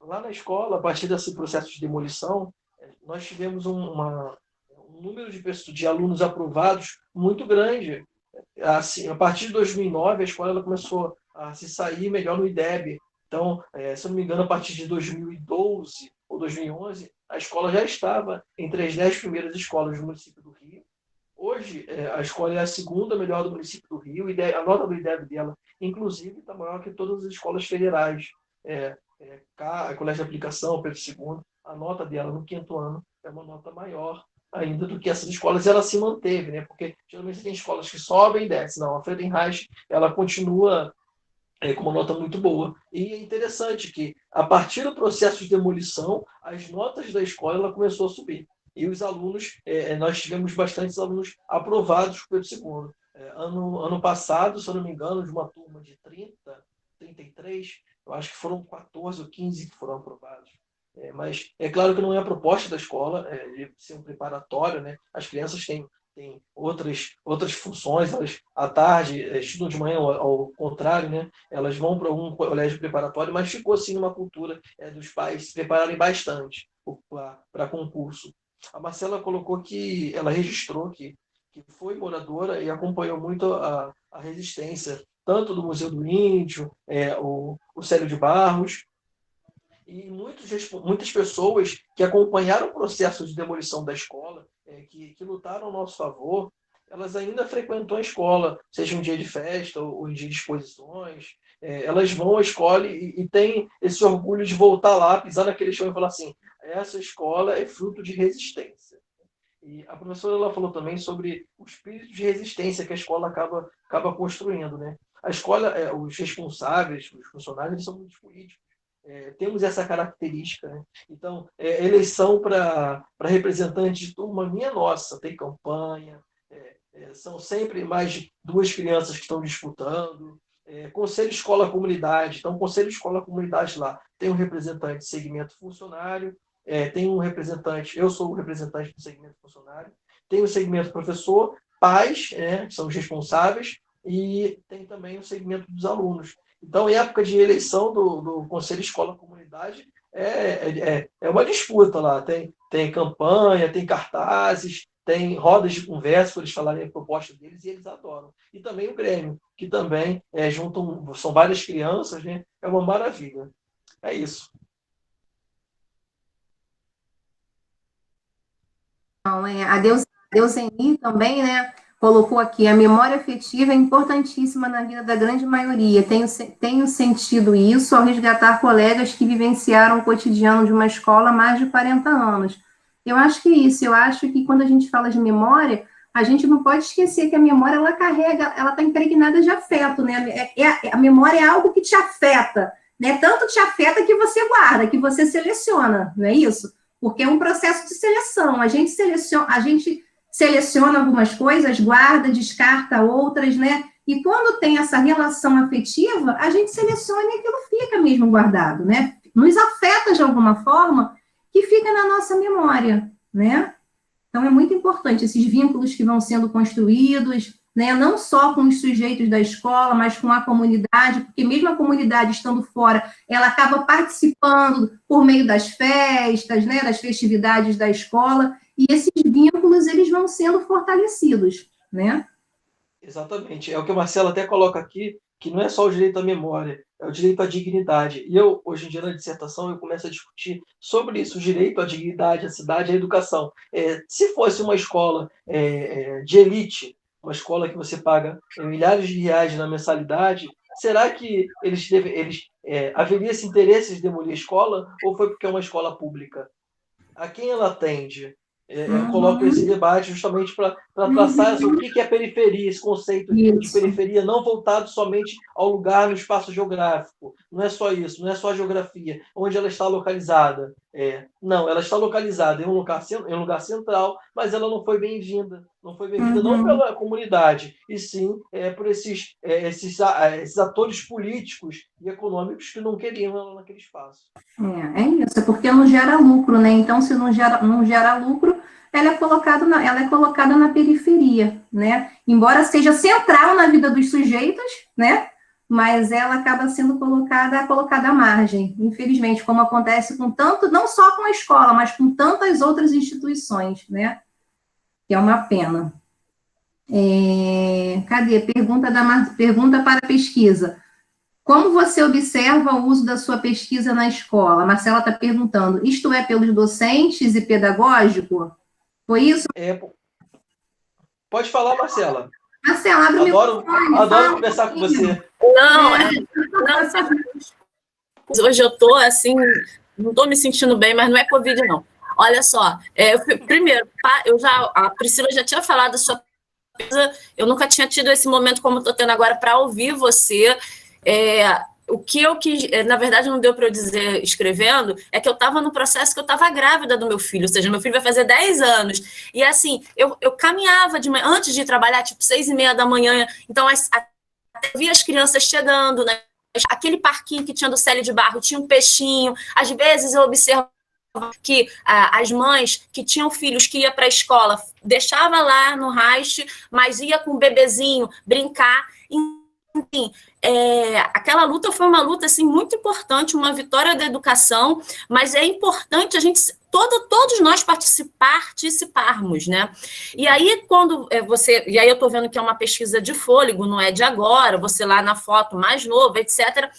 Lá na escola, a partir desse processo de demolição, nós tivemos um número de alunos aprovados muito grande. Assim, a partir de 2009, a escola ela começou a se sair melhor no IDEB. Então, se eu não me engano, a partir de 2012 ou 2011, a escola já estava entre as 10 primeiras escolas do município do Rio. Hoje, a escola é a segunda melhor do município do Rio, e a nota do IDEB dela, inclusive, está maior que todas as escolas federais. A Colégio de Aplicação, Pedro II, a nota dela no quinto ano é uma nota maior ainda do que essas escolas, e ela se manteve, né? Porque geralmente tem escolas que sobem e descem. Não, a Friedenreich, ela continua com uma nota muito boa. E é interessante que, a partir do processo de demolição, as notas da escola ela começou a subir. E os alunos, nós tivemos bastantes alunos aprovados pelo segundo. Ano passado, se eu não me engano, de uma turma de 33, eu acho que foram 14 ou 15 que foram aprovados. Mas é claro que não é a proposta da escola, de ser um preparatório, né? As crianças têm outras funções, elas à tarde estudam de manhã, ao contrário, né? Elas vão para um colégio preparatório, mas ficou assim uma cultura dos pais se prepararem bastante para concurso. A Marcela colocou que ela registrou que foi moradora e acompanhou muito a resistência, tanto do Museu do Índio, o Célio de Barros, e muitas pessoas que acompanharam o processo de demolição da escola, que lutaram ao nosso favor, elas ainda frequentam a escola, seja um dia de festa ou um dia de exposições. Elas vão à escola e têm esse orgulho de voltar lá, pisar naquele chão e falar assim: essa escola é fruto de resistência. E a professora ela falou também sobre o espírito de resistência que a escola acaba construindo, né? A escola, os responsáveis, os funcionários, eles são muito políticos. Temos essa característica, né? Então, eleição para representante de turma minha nossa, tem campanha, são sempre mais de duas crianças que estão disputando. Conselho Escola-Comunidade, então, Conselho Escola-Comunidade lá tem um representante de segmento funcionário, tem um representante, eu sou o representante do segmento funcionário, tem o segmento professor, pais, que são os responsáveis, e tem também o segmento dos alunos. Então, em época de eleição do Conselho Escola-Comunidade, é uma disputa lá. Tem campanha, tem cartazes, tem rodas de conversa para eles falarem a proposta deles, e eles adoram. E também o Grêmio, que também são várias crianças, né? É uma maravilha. É isso. Então, a Deuseni também, né, colocou aqui, a memória afetiva é importantíssima na vida da grande maioria. Tenho sentido isso ao resgatar colegas que vivenciaram o cotidiano de uma escola há mais de 40 anos. Eu acho que é isso, eu acho que quando a gente fala de memória, a gente não pode esquecer que a memória, ela está impregnada de afeto, né? A memória é algo que te afeta, né? Tanto te afeta que você guarda, que você seleciona, não é isso? Porque é um processo de seleção. A gente seleciona algumas coisas, guarda, descarta outras, né? E quando tem essa relação afetiva, a gente seleciona e aquilo fica mesmo guardado, né? Nos afeta de alguma forma que fica na nossa memória, né? Então é muito importante esses vínculos que vão sendo construídos, né? Não só com os sujeitos da escola, mas com a comunidade, porque mesmo a comunidade estando fora, ela acaba participando por meio das festas, né? Das festividades da escola, e esses vínculos eles vão sendo fortalecidos, né? Exatamente. É o que a Marcela até coloca aqui, que não é só o direito à memória, é o direito à dignidade. E eu, hoje em dia, na dissertação, eu começo a discutir sobre isso, o direito à dignidade, à cidade, à educação. Se fosse uma escola de elite, uma escola que você paga milhares de reais na mensalidade, será que haveria esse interesse de demolir a escola, ou foi porque é uma escola pública? A quem ela atende? Eu coloco esse debate justamente para traçar o que é periferia, esse conceito de periferia não voltado somente ao lugar no espaço geográfico. Não é só isso, não é só a geografia, onde ela está localizada. Não, ela está localizada em um lugar central, mas ela não foi bem-vinda. não foi bem vista não pela comunidade, e sim por esses atores políticos e econômicos que não queriam ela naquele espaço. É isso, é porque não gera lucro, né? Então, se não gera lucro, ela é colocada na periferia, né? Embora seja central na vida dos sujeitos, né? Mas ela acaba sendo colocada à margem, infelizmente, como acontece com tanto, não só com a escola, mas com tantas outras instituições, né? Que é uma pena. Cadê? Pergunta para a pesquisa. Como você observa o uso da sua pesquisa na escola? A Marcela está perguntando, isto é pelos docentes e pedagógico? Foi isso? Pode falar, Marcela. Marcela, abre o microfone. Adoro conversar com você. Hoje eu estou assim, não estou me sentindo bem, mas não é Covid, não. Olha só, primeiro, a Priscila já tinha falado da sua pesquisa, eu nunca tinha tido esse momento como estou tendo agora para ouvir você. O que eu quis, na verdade, não deu para eu dizer escrevendo, é que eu estava no processo que eu estava grávida do meu filho, ou seja, meu filho vai fazer 10 anos. E assim, eu caminhava de manhã, antes de trabalhar, tipo 6h30 da manhã, então eu via as crianças chegando, né? Aquele parquinho que tinha do Célio de Barro, tinha um peixinho. Às vezes eu observava que as mães que tinham filhos que iam para a escola, deixava lá no raste, mas ia com o bebezinho brincar. Enfim, aquela luta foi uma luta assim, muito importante, uma vitória da educação, mas é importante a gente, todos nós participarmos, né? E aí, quando e aí eu estou vendo que é uma pesquisa de fôlego, não é de agora, você lá na foto mais novo, etc.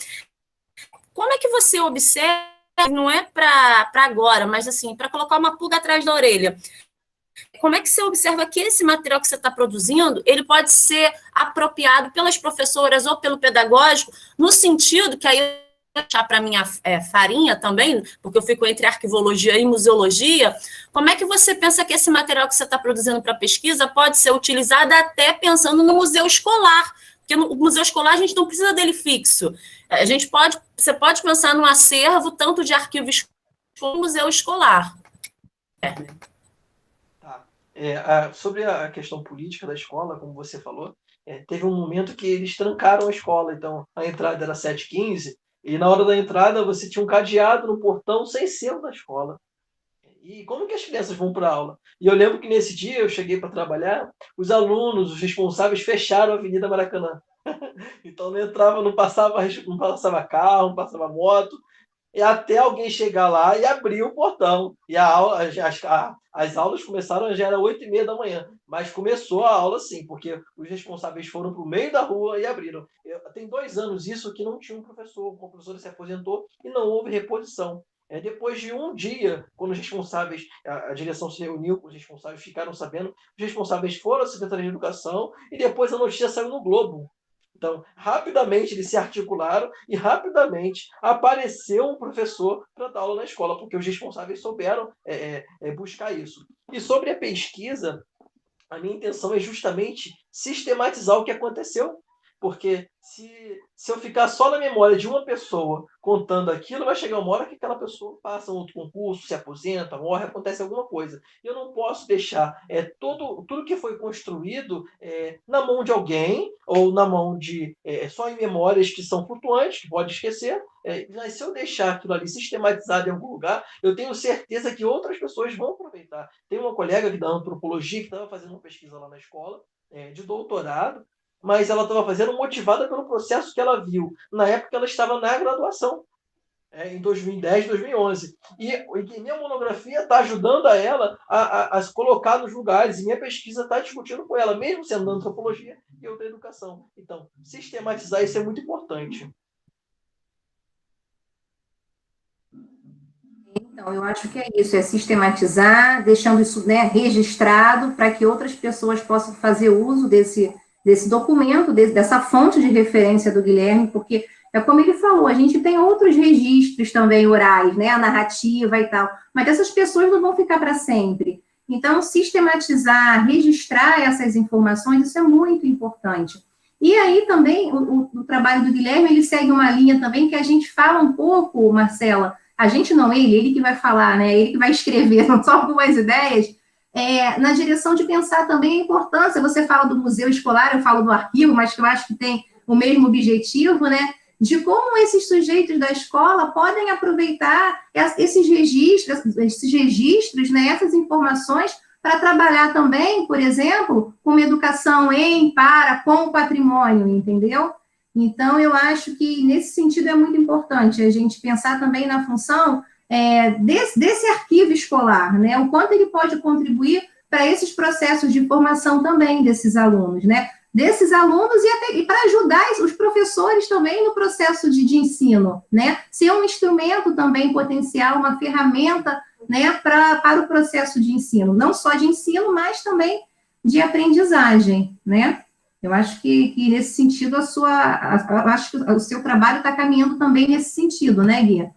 Como é que você observa, não é para agora, mas assim, para colocar uma pulga atrás da orelha? Como é que você observa que esse material que você está produzindo, ele pode ser apropriado pelas professoras ou pelo pedagógico, no sentido que aí eu vou deixar para minha farinha também, porque eu fico entre arquivologia e museologia, como é que você pensa que esse material que você está produzindo para pesquisa pode ser utilizado até pensando no museu escolar? Porque no museu escolar a gente não precisa dele fixo. Você pode pensar num acervo tanto de arquivos como museu escolar. Sobre a questão política da escola, como você falou, teve um momento que eles trancaram a escola, então a entrada era 7h15, e na hora da entrada você tinha um cadeado no portão sem selo da escola. E como que as crianças vão para a aula? E eu lembro que nesse dia eu cheguei para trabalhar, os alunos, os responsáveis fecharam a Avenida Maracanã. Então não entrava, não passava carro, não passava moto, e até alguém chegar lá e abrir o portão. E as aulas começaram, já era 8h30 da manhã, mas começou a aula sim, porque os responsáveis foram para o meio da rua e abriram. Tem 2 anos isso que não tinha um professor, o professor se aposentou e não houve reposição. Depois de um dia, quando os responsáveis, a direção se reuniu com os responsáveis, ficaram sabendo, os responsáveis foram à Secretaria de Educação e depois a notícia saiu no Globo. Então, rapidamente eles se articularam e rapidamente apareceu um professor para dar aula na escola, porque os responsáveis souberam buscar isso. E sobre a pesquisa, a minha intenção é justamente sistematizar o que aconteceu, porque se eu ficar só na memória de uma pessoa contando aquilo, vai chegar uma hora que aquela pessoa passa um outro concurso, se aposenta, morre, acontece alguma coisa. Eu não posso deixar tudo que foi construído na mão de alguém, ou na mão de só em memórias que são flutuantes, que pode esquecer. Mas se eu deixar aquilo ali sistematizado em algum lugar, eu tenho certeza que outras pessoas vão aproveitar. Tem uma colega da antropologia que estava fazendo uma pesquisa lá na escola, de doutorado, mas ela estava fazendo motivada pelo processo que ela viu. Na época, ela estava na graduação, em 2010, 2011. E minha monografia está ajudando a ela a se colocar nos lugares, e minha pesquisa está discutindo com ela, mesmo sendo da antropologia e outra educação. Então, sistematizar isso é muito importante. Então, eu acho que é isso, é sistematizar, deixando isso, né, registrado, para que outras pessoas possam fazer uso desse documento, dessa fonte de referência do Guilherme, porque, como ele falou, a gente tem outros registros também orais, né, a narrativa e tal, mas essas pessoas não vão ficar para sempre. Então, sistematizar, registrar essas informações, isso é muito importante. E aí também, o trabalho do Guilherme, ele segue uma linha também que a gente fala um pouco, Marcela, a gente não, ele que vai falar, né, ele que vai escrever, não só algumas ideias, na direção de pensar também a importância, você fala do museu escolar, eu falo do arquivo, mas que eu acho que tem o mesmo objetivo, né, de como esses sujeitos da escola podem aproveitar esses registros, né, essas informações, para trabalhar também, por exemplo, com uma educação com o patrimônio, entendeu? Então, eu acho que, nesse sentido, é muito importante a gente pensar também na função desse arquivo escolar, né? O quanto ele pode contribuir para esses processos de formação também desses alunos, né? Desses alunos e para ajudar os professores também no processo de ensino, né? Ser um instrumento também potencial, uma ferramenta, né, para o processo de ensino, não só de ensino, mas também de aprendizagem, né? Eu acho que nesse sentido eu acho que o seu trabalho está caminhando também nesse sentido, né, Gui?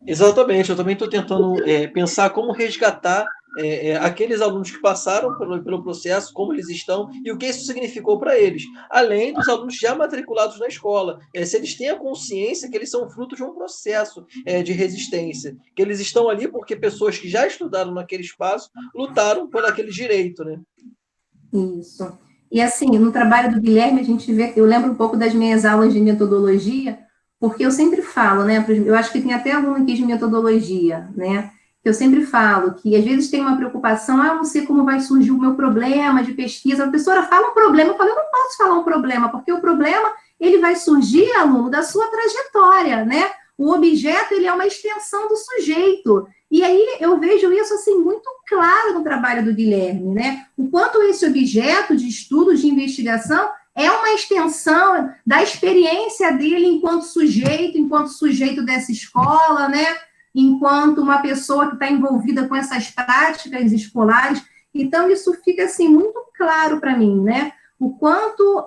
Exatamente, eu também estou tentando pensar como resgatar aqueles alunos que passaram pelo processo, como eles estão e o que isso significou para eles, além dos alunos já matriculados na escola, se eles têm a consciência que eles são fruto de um processo de resistência, que eles estão ali porque pessoas que já estudaram naquele espaço lutaram por aquele direito, né? Isso. E assim, no trabalho do Guilherme, a gente vê, eu lembro um pouco das minhas aulas de metodologia, porque eu sempre falo, né, eu acho que tem até aluno aqui de metodologia, né, que eu sempre falo que às vezes tem uma preocupação, eu não sei como vai surgir o meu problema de pesquisa, a professora fala um problema, eu falo, eu não posso falar um problema, porque o problema, ele vai surgir, aluno, da sua trajetória, né, o objeto, ele é uma extensão do sujeito, e aí eu vejo isso, assim, muito claro no trabalho do Guilherme, né, o quanto esse objeto de estudo, de investigação, é uma extensão da experiência dele enquanto sujeito dessa escola, né? Enquanto uma pessoa que está envolvida com essas práticas escolares. Então, isso fica, assim, muito claro para mim, né? O quanto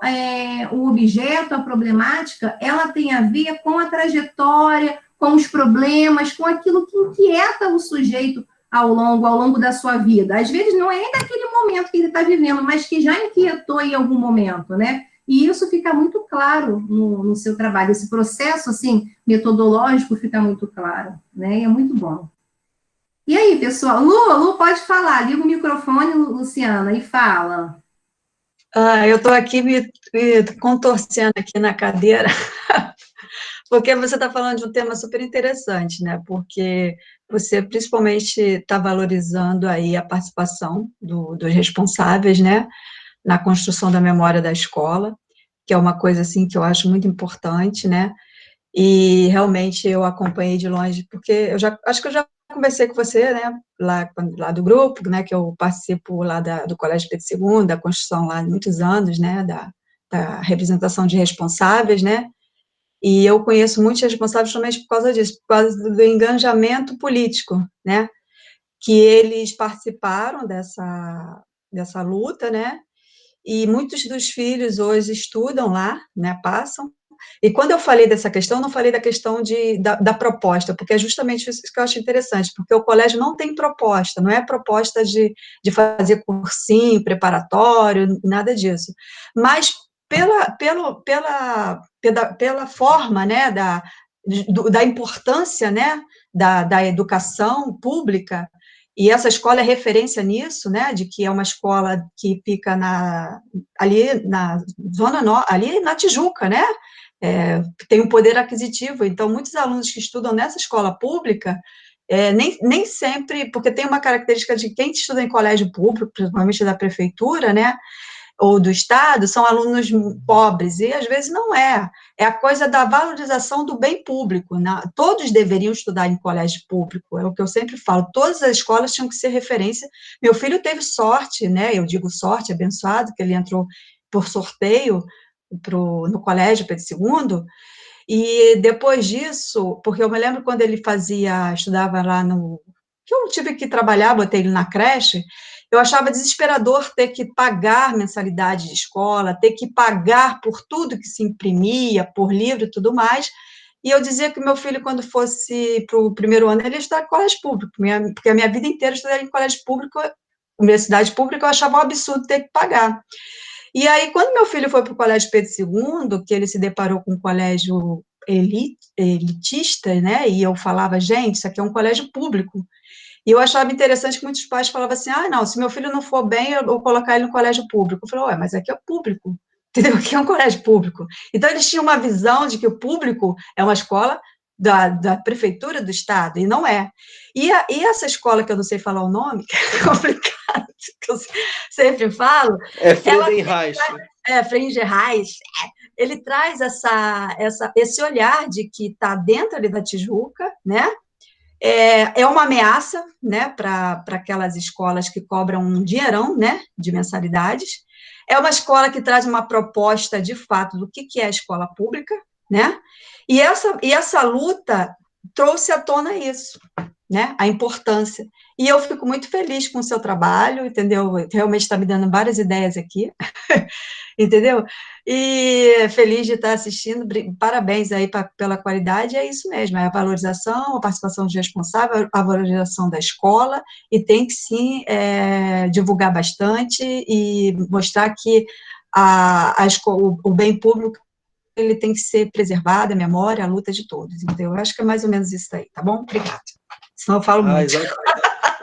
o objeto, a problemática, ela tem a ver com a trajetória, com os problemas, com aquilo que inquieta o sujeito ao longo da sua vida. Às vezes não é nem daquele momento que ele está vivendo, mas que já inquietou em algum momento, né? E isso fica muito claro no seu trabalho, esse processo, assim, metodológico fica muito claro, né? E é muito bom. E aí, pessoal? Lu, pode falar, liga o microfone, Luciana, e fala. Eu estou aqui me contorcendo aqui na cadeira, porque você está falando de um tema super interessante, né? Porque você principalmente está valorizando aí a participação dos responsáveis, né? Na construção da memória da escola, que é uma coisa, assim, que eu acho muito importante, né? E realmente eu acompanhei de longe, porque acho que eu já conversei com você, né? Lá do grupo, né? Que eu participo lá do Colégio Pedro II, da construção lá há muitos anos, né? Da representação de responsáveis, né? E eu conheço muitos responsáveis também por causa disso, por causa do engajamento político, né? Que eles participaram dessa luta, né? E muitos dos filhos hoje estudam lá, né? Passam. E quando eu falei dessa questão, eu não falei da questão da proposta, porque é justamente isso que eu acho interessante, porque o colégio não tem proposta, não é proposta de fazer cursinho, preparatório, nada disso. Mas pela forma, né, da importância, né, da educação pública, e essa escola é referência nisso, né, de que é uma escola que fica ali na Zona Norte, ali na Tijuca, né, tem um poder aquisitivo, então muitos alunos que estudam nessa escola pública, nem sempre, porque tem uma característica de quem estuda em colégio público, principalmente da prefeitura, né, ou do Estado, são alunos pobres, e às vezes não é a coisa da valorização do bem público, né? Todos deveriam estudar em colégio público, é o que eu sempre falo, todas as escolas tinham que ser referência. Meu filho teve sorte, né, eu digo sorte, abençoado, que ele entrou por sorteio no Colégio Pedro II, e depois disso, porque eu me lembro quando ele estudava lá que eu tive que trabalhar, botei ele na creche, eu achava desesperador ter que pagar mensalidade de escola, ter que pagar por tudo que se imprimia, por livro e tudo mais, e eu dizia que meu filho, quando fosse para o primeiro ano, ele ia estudar em colégio público, porque a minha vida inteira eu estudei em colégio público, universidade pública, eu achava um absurdo ter que pagar. E aí, quando meu filho foi para o Colégio Pedro II, que ele se deparou com um colégio elitista, né, e eu falava, gente, isso aqui é um colégio público, E eu achava interessante que muitos pais falavam assim, não, se meu filho não for bem, eu vou colocar ele no colégio público. Eu falei, ué, mas aqui é público, entendeu? Aqui é um colégio público. Então, eles tinham uma visão de que o público é uma escola da prefeitura do estado, e não é. E essa escola, que eu não sei falar o nome, que é complicado, que eu sempre falo... Friedenreich. Friedenreich, ele traz esse olhar de que está dentro ali da Tijuca, né? É uma ameaça, né, para aquelas escolas que cobram um dinheirão, né, de mensalidades. É uma escola que traz uma proposta, de fato, do que é a escola pública, né? E essa luta trouxe à tona isso, né, a importância. E eu fico muito feliz com o seu trabalho, entendeu? Realmente está me dando várias ideias aqui, entendeu? E feliz de estar assistindo, parabéns aí pela qualidade, é isso mesmo, é a valorização, a participação dos responsáveis, a valorização da escola, e tem que sim divulgar bastante e mostrar que o bem público ele tem que ser preservado, a memória, a luta de todos. Então, eu acho que é mais ou menos isso aí, tá bom? Obrigada. Senão eu falo muito.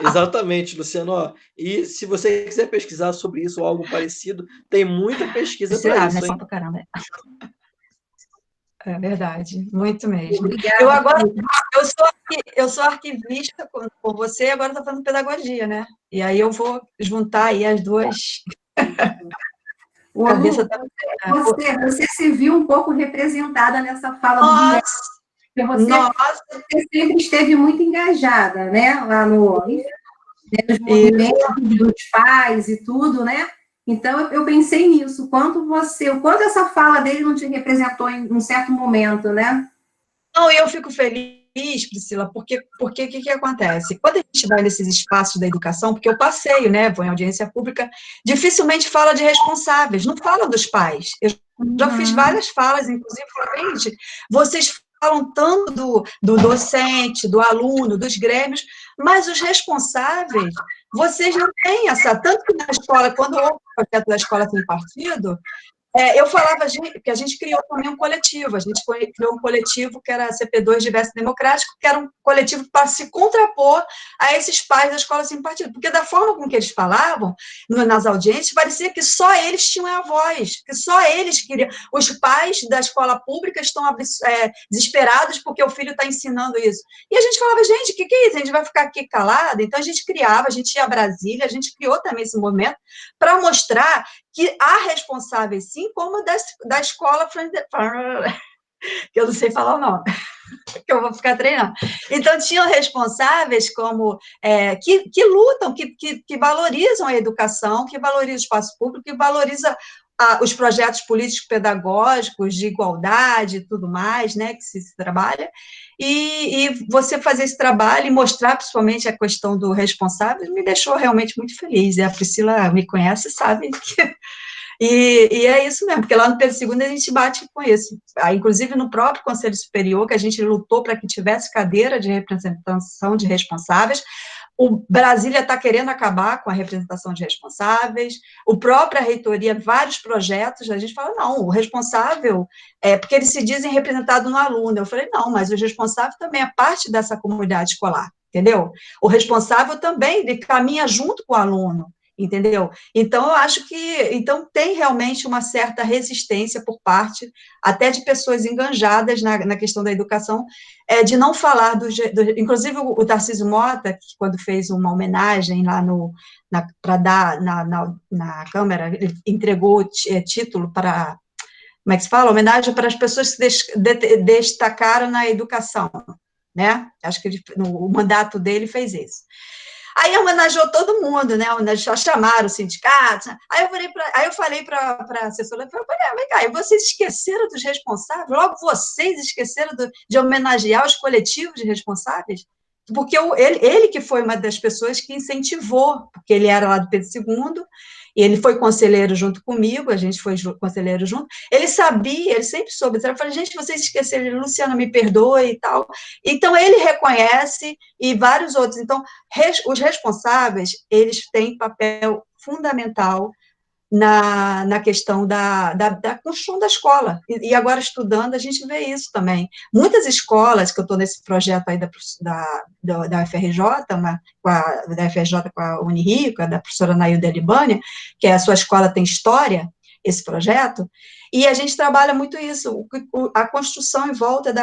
Exatamente, Luciano. E se você quiser pesquisar sobre isso ou algo parecido, tem muita pesquisa para isso, hein? Caramba. É verdade, muito mesmo. Obrigada. Eu sou arquivista com você e agora estou fazendo pedagogia, né? E aí eu vou juntar aí as duas. Você se viu um pouco representada nessa fala do Guilherme. Você sempre esteve muito engajada, né? Lá nos movimentos dos pais e tudo, né? Então, eu pensei nisso, o quanto essa fala dele não te representou em um certo momento, né? Não, eu fico feliz, Priscila, porque o que acontece? Quando a gente vai nesses espaços da educação, porque eu passeio, né, vou em audiência pública, dificilmente fala de responsáveis, não fala dos pais. Eu já fiz várias falas, inclusive, gente, vocês falam tanto do docente, do aluno, dos grêmios, mas os responsáveis, vocês não têm tanto que na escola, quando houve o projeto da escola sem partido, eu falava que a gente criou também um coletivo, a gente criou um coletivo que era a CP2 Diverso Democrático, que era um coletivo para se contrapor a esses pais da escola sem partido, porque da forma com que eles falavam nas audiências, parecia que só eles tinham a voz, que só eles queriam. Os pais da escola pública estão desesperados porque o filho está ensinando isso. E a gente falava, gente, o que é isso? A gente vai ficar aqui calado? Então a gente ia a Brasília, a gente criou também esse movimento para mostrar que há responsáveis, sim, como da escola, que eu não sei falar o nome, que eu vou ficar treinando. Então, tinham responsáveis como que lutam, que valorizam a educação, que valorizam o espaço público, que valorizam os projetos políticos pedagógicos de igualdade e tudo mais, né, que se trabalha, e você fazer esse trabalho e mostrar principalmente a questão do responsável me deixou realmente muito feliz, e a Priscila me conhece, sabe que... E é isso mesmo, porque lá no Pedro II a gente bate com isso. Inclusive no próprio Conselho Superior, que a gente lutou para que tivesse cadeira de representação de responsáveis. O Brasília está querendo acabar com a representação de responsáveis, a própria reitoria, vários projetos, a gente fala, não, o responsável, porque eles se dizem representados no aluno. Eu falei, não, mas o responsável também é parte dessa comunidade escolar, entendeu? O responsável também, ele caminha junto com o aluno, entendeu? Então, eu acho que tem realmente uma certa resistência por parte até de pessoas enganjadas na questão da educação, de não falar inclusive o Tarcísio Mota, que quando fez uma homenagem lá para dar na Câmara, ele entregou título para, como é que se fala? Homenagem para as pessoas que se destacaram na educação, né? Acho que o mandato dele fez isso. Aí homenageou todo mundo, né? Chamaram o sindicato. Aí eu falei para a assessora, vem cá, e vocês esqueceram dos responsáveis? Logo vocês esqueceram de homenagear os coletivos de responsáveis? Porque ele que foi uma das pessoas que incentivou, porque ele era lá do Pedro II, e ele foi conselheiro junto comigo, a gente foi conselheiro junto, ele sabia, ele sempre soube, eu falei, gente, vocês esqueceram, Luciana, me perdoe e tal, então ele reconhece, e vários outros, então, os responsáveis, eles têm papel fundamental na questão da construção da escola. E agora, estudando, a gente vê isso também. Muitas escolas, que eu estou nesse projeto aí da UFRJ, da UFRJ com a Unirio, da professora Nailda Libânia, que é a sua escola tem história, esse projeto, e a gente trabalha muito isso, a construção em volta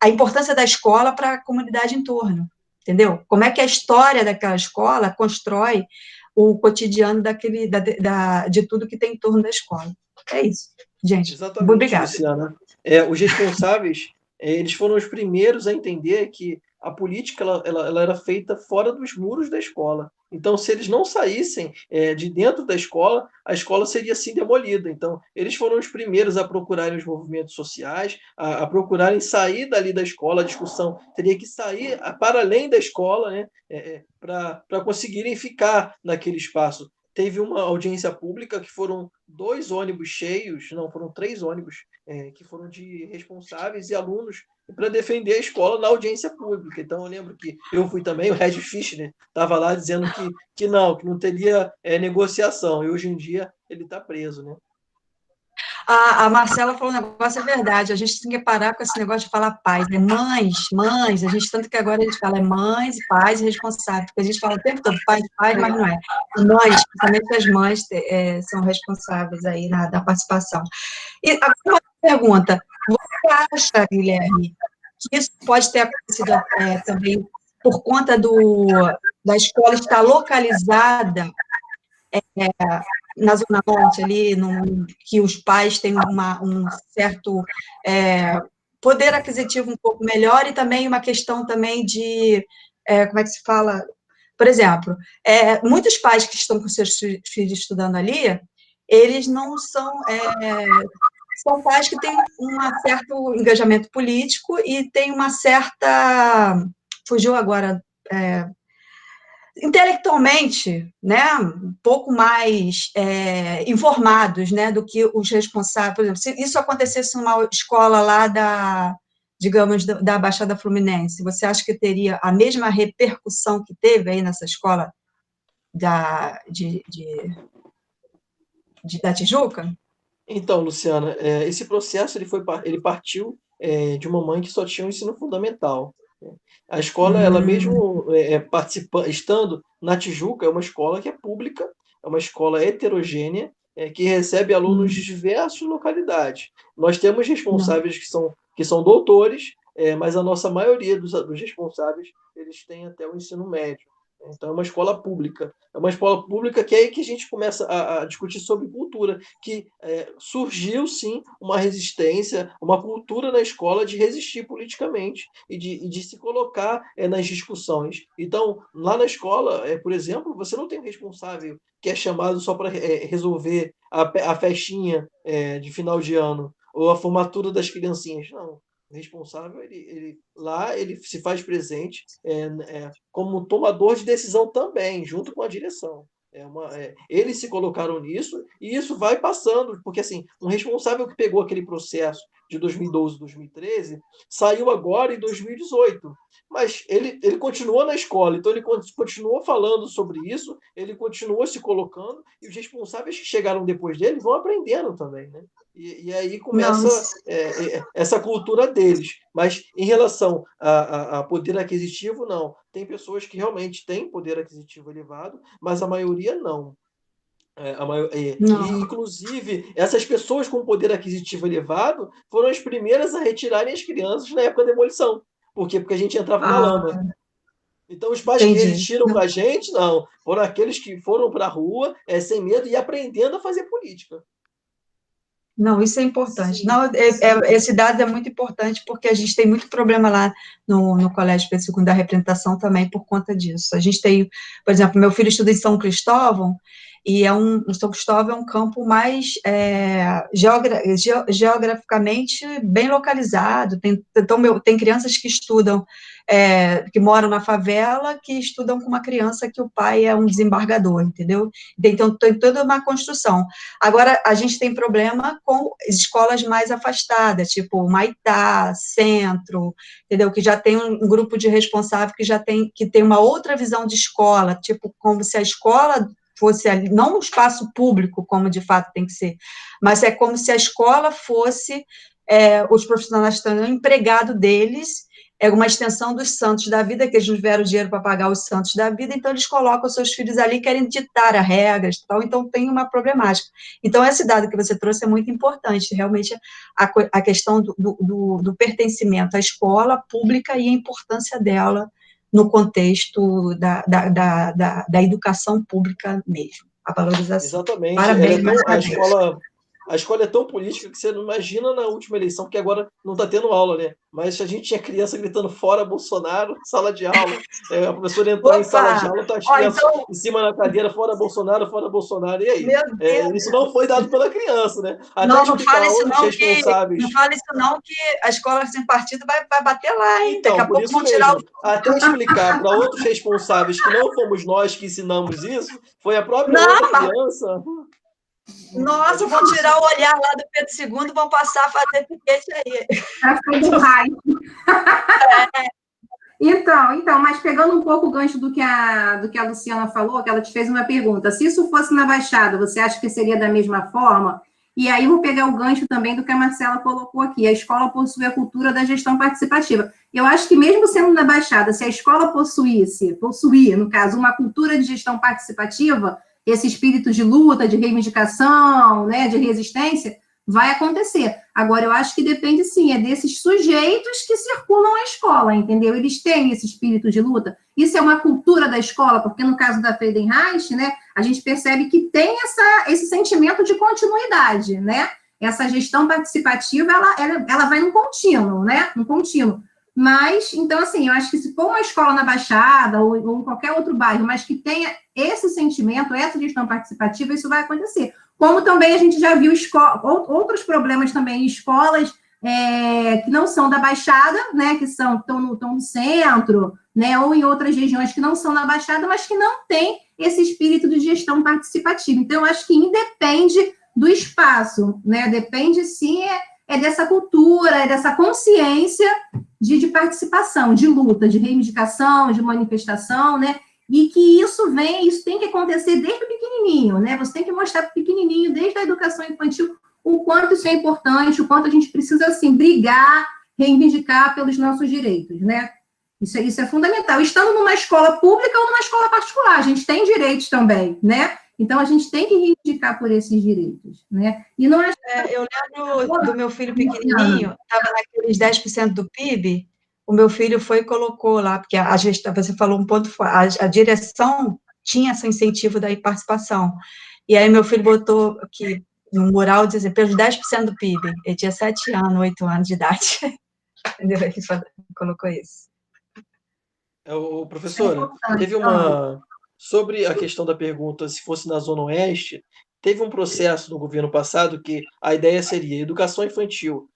a importância da escola para a comunidade em torno, entendeu? Como é que a história daquela escola constrói o cotidiano de tudo que tem em torno da escola. É isso, gente. Exatamente, Obrigada. Luciana. Os responsáveis, eles foram os primeiros a entender que a política ela era feita fora dos muros da escola. Então, se eles não saíssem de dentro da escola, a escola seria assim demolida. Então, eles foram os primeiros a procurarem os movimentos sociais, a procurarem sair dali da escola. A discussão teria que sair para além da escola, né, para conseguirem ficar naquele espaço. Teve uma audiência pública que foram 2 ônibus cheios, não, foram 3 ônibus, que foram de responsáveis e alunos para defender a escola na audiência pública. Então, eu lembro que eu fui também, o Regis Fischner estava lá dizendo que não teria negociação, e hoje em dia ele está preso, né? A Marcela falou um negócio, é verdade, a gente tem que parar com esse negócio de falar pais, né? Mães, a gente, tanto que agora a gente fala mães, pais e responsáveis, porque a gente fala o tempo todo pais, mas não é. Mães, principalmente as mães, são responsáveis aí da participação. E agora uma pergunta, você acha, Guilherme, que isso pode ter acontecido também por conta da escola estar localizada na Zona Norte, ali, que os pais têm um certo poder aquisitivo um pouco melhor, e também uma questão também de, como é que se fala? Por exemplo, muitos pais que estão com seus filhos estudando ali, eles não são... são pais que têm um certo engajamento político e têm uma certa... Fugiu agora... intelectualmente, né, um pouco mais informados, né, do que os responsáveis. Por exemplo, se isso acontecesse numa escola lá digamos, da Baixada Fluminense, você acha que teria a mesma repercussão que teve aí nessa escola da Tijuca? Então, Luciana, esse processo ele partiu de uma mãe que só tinha o ensino fundamental. A escola, ela mesmo estando na Tijuca, é uma escola que é pública, é uma escola heterogênea, que recebe alunos de diversas localidades. Nós temos responsáveis que são doutores, mas a nossa maioria dos responsáveis, eles têm até o ensino médio. Então, é uma escola pública. É uma escola pública que é aí que a gente começa a discutir sobre cultura, que surgiu, sim, uma resistência, uma cultura na escola de resistir politicamente e de se colocar nas discussões. Então, lá na escola, por exemplo, você não tem um responsável que é chamado só para resolver a festinha de final de ano ou a formatura das criancinhas. Não. O responsável, ele se faz presente como tomador de decisão também, junto com a direção. Eles se colocaram nisso, e isso vai passando, porque assim, um responsável que pegou aquele processo de 2012, 2013, saiu agora em 2018, mas ele continuou na escola, então ele continuou falando sobre isso, ele continuou se colocando, e os responsáveis que chegaram depois dele vão aprendendo também, né? E aí começa essa cultura deles. Mas em relação a poder aquisitivo, não. Tem pessoas que realmente têm poder aquisitivo elevado, mas a maioria não. E, inclusive, essas pessoas com poder aquisitivo elevado foram as primeiras a retirarem as crianças na época da demolição. Por quê? Porque a gente entrava na lama. Então, os pais que resistiram com a gente, não. Foram aqueles que foram para a rua sem medo e aprendendo a fazer política. Não, isso é importante. Sim, esse dado é muito importante, porque a gente tem muito problema lá no Colégio Pedro II da representação também por conta disso. A gente tem, por exemplo, meu filho estuda em São Cristóvão, e São Cristóvão é um campo mais geograficamente bem localizado. Tem crianças que estudam, que moram na favela, que estudam com uma criança que o pai é um desembargador, entendeu? Então, tem toda uma construção. Agora, a gente tem problema com escolas mais afastadas, tipo Maitá, Centro, entendeu? Que já tem um grupo de responsável que tem uma outra visão de escola, tipo, como se a escola fosse ali, não um espaço público, como de fato tem que ser, mas é como se a escola fosse, os profissionais estão empregado deles, é uma extensão dos santos da vida, que eles não tiveram dinheiro para pagar os santos da vida, então eles colocam seus filhos ali, querem ditar as regras, tal, então tem uma problemática. Então, esse dado que você trouxe é muito importante, realmente, a questão do pertencimento à escola pública e a importância dela no contexto da educação pública mesmo, a valorização. Exatamente. Parabéns, A escola é tão política que você não imagina na última eleição, que agora não está tendo aula, né? Mas a gente tinha criança gritando fora Bolsonaro, sala de aula. A professora entrou em sala de aula, tá as crianças em cima da cadeira, fora Bolsonaro, fora Bolsonaro. E aí? Isso não foi dado pela criança, né? Até não fala isso não, responsáveis. não fala isso não, que a escola sem partido vai bater lá, hein? Então, daqui a por pouco isso vão mesmo, tirar até explicar para outros responsáveis que não fomos nós que ensinamos isso, foi a própria outra criança... Nossa, vão tirar o olhar lá do Pedro II, vão passar a fazer piquete aí. Então, mas pegando um pouco o gancho do que a Luciana falou, que ela te fez uma pergunta, se isso fosse na Baixada, você acha que seria da mesma forma? E aí vou pegar o gancho também do que a Marcela colocou aqui, a escola possui a cultura da gestão participativa. Eu acho que mesmo sendo na Baixada, se a escola possuir, no caso, uma cultura de gestão participativa, esse espírito de luta, de reivindicação, né, de resistência, vai acontecer. Agora, eu acho que depende, sim, desses sujeitos que circulam a escola, entendeu? Eles têm esse espírito de luta. Isso é uma cultura da escola, porque no caso da Friedenreich, né, a gente percebe que tem esse sentimento de continuidade, né? Essa gestão participativa, ela vai num contínuo, né? Num contínuo. Mas, então, assim, eu acho que se for uma escola na Baixada ou em qualquer outro bairro, mas que tenha esse sentimento, essa gestão participativa, isso vai acontecer. Como também a gente já viu outros problemas também em escolas que não são da Baixada, né, que estão no centro, né, ou em outras regiões que não são na Baixada, mas que não tem esse espírito de gestão participativa. Então, eu acho que independe do espaço, né, depende, sim, dessa cultura, dessa consciência de participação, de luta, de reivindicação, de manifestação, né? E que isso tem que acontecer desde o pequenininho, né? Você tem que mostrar para o pequenininho, desde a educação infantil, o quanto isso é importante, o quanto a gente precisa, assim, brigar, reivindicar pelos nossos direitos, né? Isso é fundamental. Estando numa escola pública ou numa escola particular, a gente tem direitos também, né? Então, a gente tem que reivindicar por esses direitos, né? E não eu lembro do meu filho pequenininho, estava naqueles 10% do PIB, o meu filho foi e colocou lá, porque a gestão, você falou um ponto, a direção tinha esse incentivo da participação. E aí meu filho botou aqui no mural, dizendo, pelos 10% do PIB. Ele tinha 7 anos, 8 anos de idade. Entendeu? Ele colocou isso. Professora, teve uma... Sobre a questão da pergunta se fosse na Zona Oeste, teve um processo no governo passado que a ideia seria educação infantil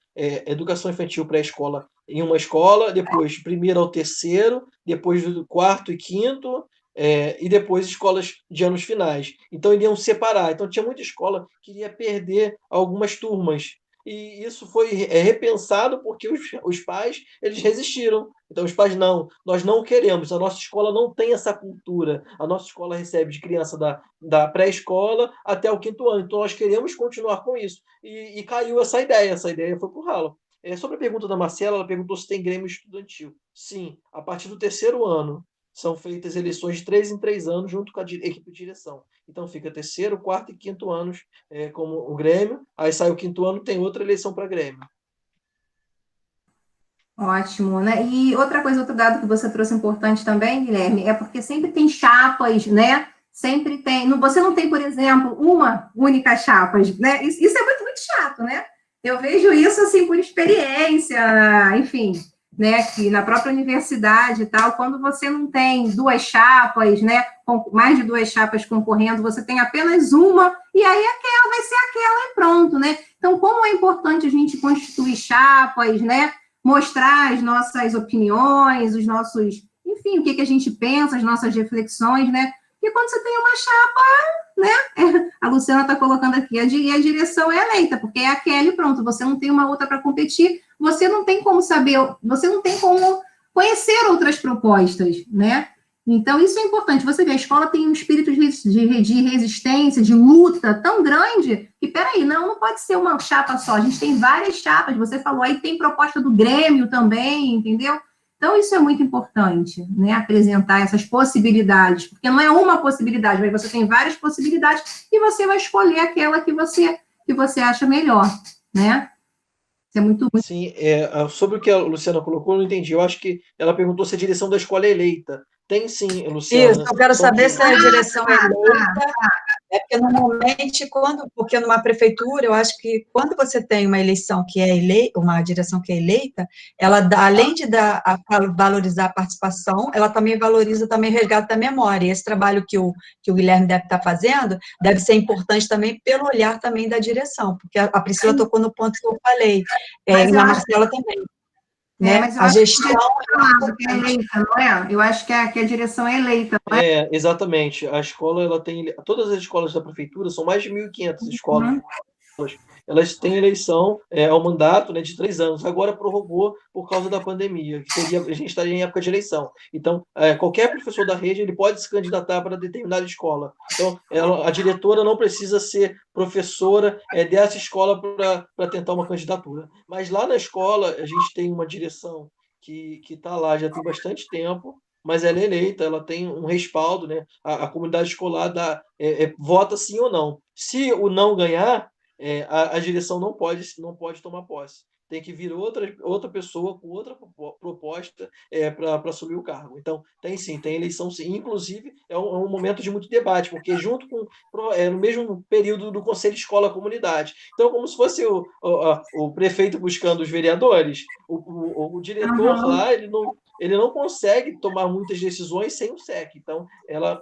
pré-escola em uma escola, depois primeiro ao terceiro, depois do quarto e quinto, e depois escolas de anos finais. Então, iriam separar. Então, tinha muita escola que iria perder algumas turmas. E isso foi repensado porque os pais, eles resistiram. Então, os pais, nós não queremos, a nossa escola não tem essa cultura. A nossa escola recebe de criança da pré-escola até o 5º ano. Então, nós queremos continuar com isso. E caiu essa ideia foi por ralo. Sobre a pergunta da Marcela, ela perguntou se tem grêmio estudantil. Sim, a partir do 3º ano, são feitas eleições de 3 em 3 anos junto com a equipe de direção. Então, fica 3º, 4º e 5º anos como o Grêmio, aí sai o 5º ano, tem outra eleição para Grêmio. Ótimo, né? E outro dado que você trouxe importante também, Guilherme, é porque sempre tem chapas, né? Sempre tem. Você não tem, por exemplo, uma única chapa, né? Isso é muito, muito chato, né? Eu vejo isso, assim, por experiência, enfim, né, que na própria universidade e tal, quando você não tem 2 chapas, né, mais de 2 chapas concorrendo, você tem apenas uma, e aí aquela vai ser aquela e pronto, né? Então, como é importante a gente constituir chapas, né, mostrar as nossas opiniões, os nossos, enfim, o que a gente pensa, as nossas reflexões, né? E quando você tem uma chapa, né, a Luciana está colocando aqui, a direção é eleita, porque é aquela e pronto, você não tem uma outra para competir, você não tem como saber, você não tem como conhecer outras propostas, né? Então, isso é importante. Você vê, a escola tem um espírito de resistência, de luta tão grande, que, peraí, não pode ser uma chapa só. A gente tem várias chapas, você falou, aí tem proposta do Grêmio também, entendeu? Então, isso é muito importante, né? Apresentar essas possibilidades, porque não é uma possibilidade, mas você tem várias possibilidades e você vai escolher aquela que você acha melhor, né? Isso é muito... Sim, sobre o que a Luciana colocou, eu não entendi. Eu acho que ela perguntou se a direção da escola é eleita. Tem sim, Luciana. Isso, eu quero saber se a direção é eleita. Porque normalmente, porque numa prefeitura, eu acho que quando você tem uma eleição que é eleita, uma direção que é eleita, ela além de valorizar a participação, ela também valoriza também o resgate da memória. E esse trabalho que o Guilherme deve estar fazendo deve ser importante também pelo olhar também da direção, porque a Priscila tocou no ponto que eu falei, e a Marcela também. Né? Mas eu a acho gestão que é eleita, não é? Eu acho que a direção é eleita, não é? Exatamente. A escola, ela tem... Todas as escolas da prefeitura, são mais de 1.500 escolas. Elas têm eleição ao mandato, né, de 3 anos. Agora prorrogou por causa da pandemia, que a gente estaria em época de eleição. Então, qualquer professor da rede ele pode se candidatar para determinada escola. Então, a diretora não precisa ser professora dessa escola para tentar uma candidatura. Mas lá na escola, a gente tem uma direção que está lá já tem bastante tempo, mas ela é eleita, ela tem um respaldo, né? A comunidade escolar vota sim ou não. Se o não ganhar, a direção não pode tomar posse. Tem que vir outra pessoa com outra proposta para assumir o cargo. Então, tem eleição sim. Inclusive, é um momento de muito debate, porque junto com no mesmo período do Conselho Escola-Comunidade. Então, como se fosse o prefeito buscando os vereadores, o diretor lá, ele não consegue tomar muitas decisões sem o SEC. Então,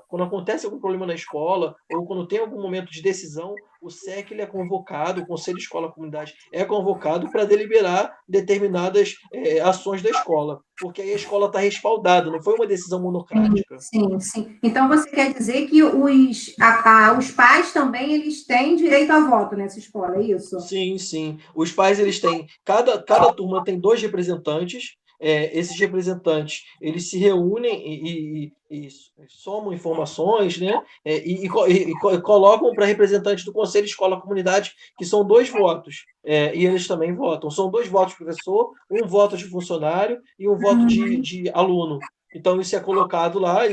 quando acontece algum problema na escola, ou quando tem algum momento de decisão, o SEC ele é convocado, o Conselho Escola-Comunidade é convocado para deliberar determinadas ações da escola, porque aí a escola está respaldada, não foi uma decisão monocrática. Sim, sim. Então, você quer dizer que os pais também eles têm direito a voto nessa escola, é isso? Sim, sim. Os pais, eles têm... Cada turma tem 2 representantes. Esses representantes eles se reúnem e somam informações, né? E colocam para representantes do Conselho Escola-Comunidade, que são 2 votos, e eles também votam. São 2 votos de professor, um voto de funcionário e um voto de aluno. Então, isso é colocado lá, e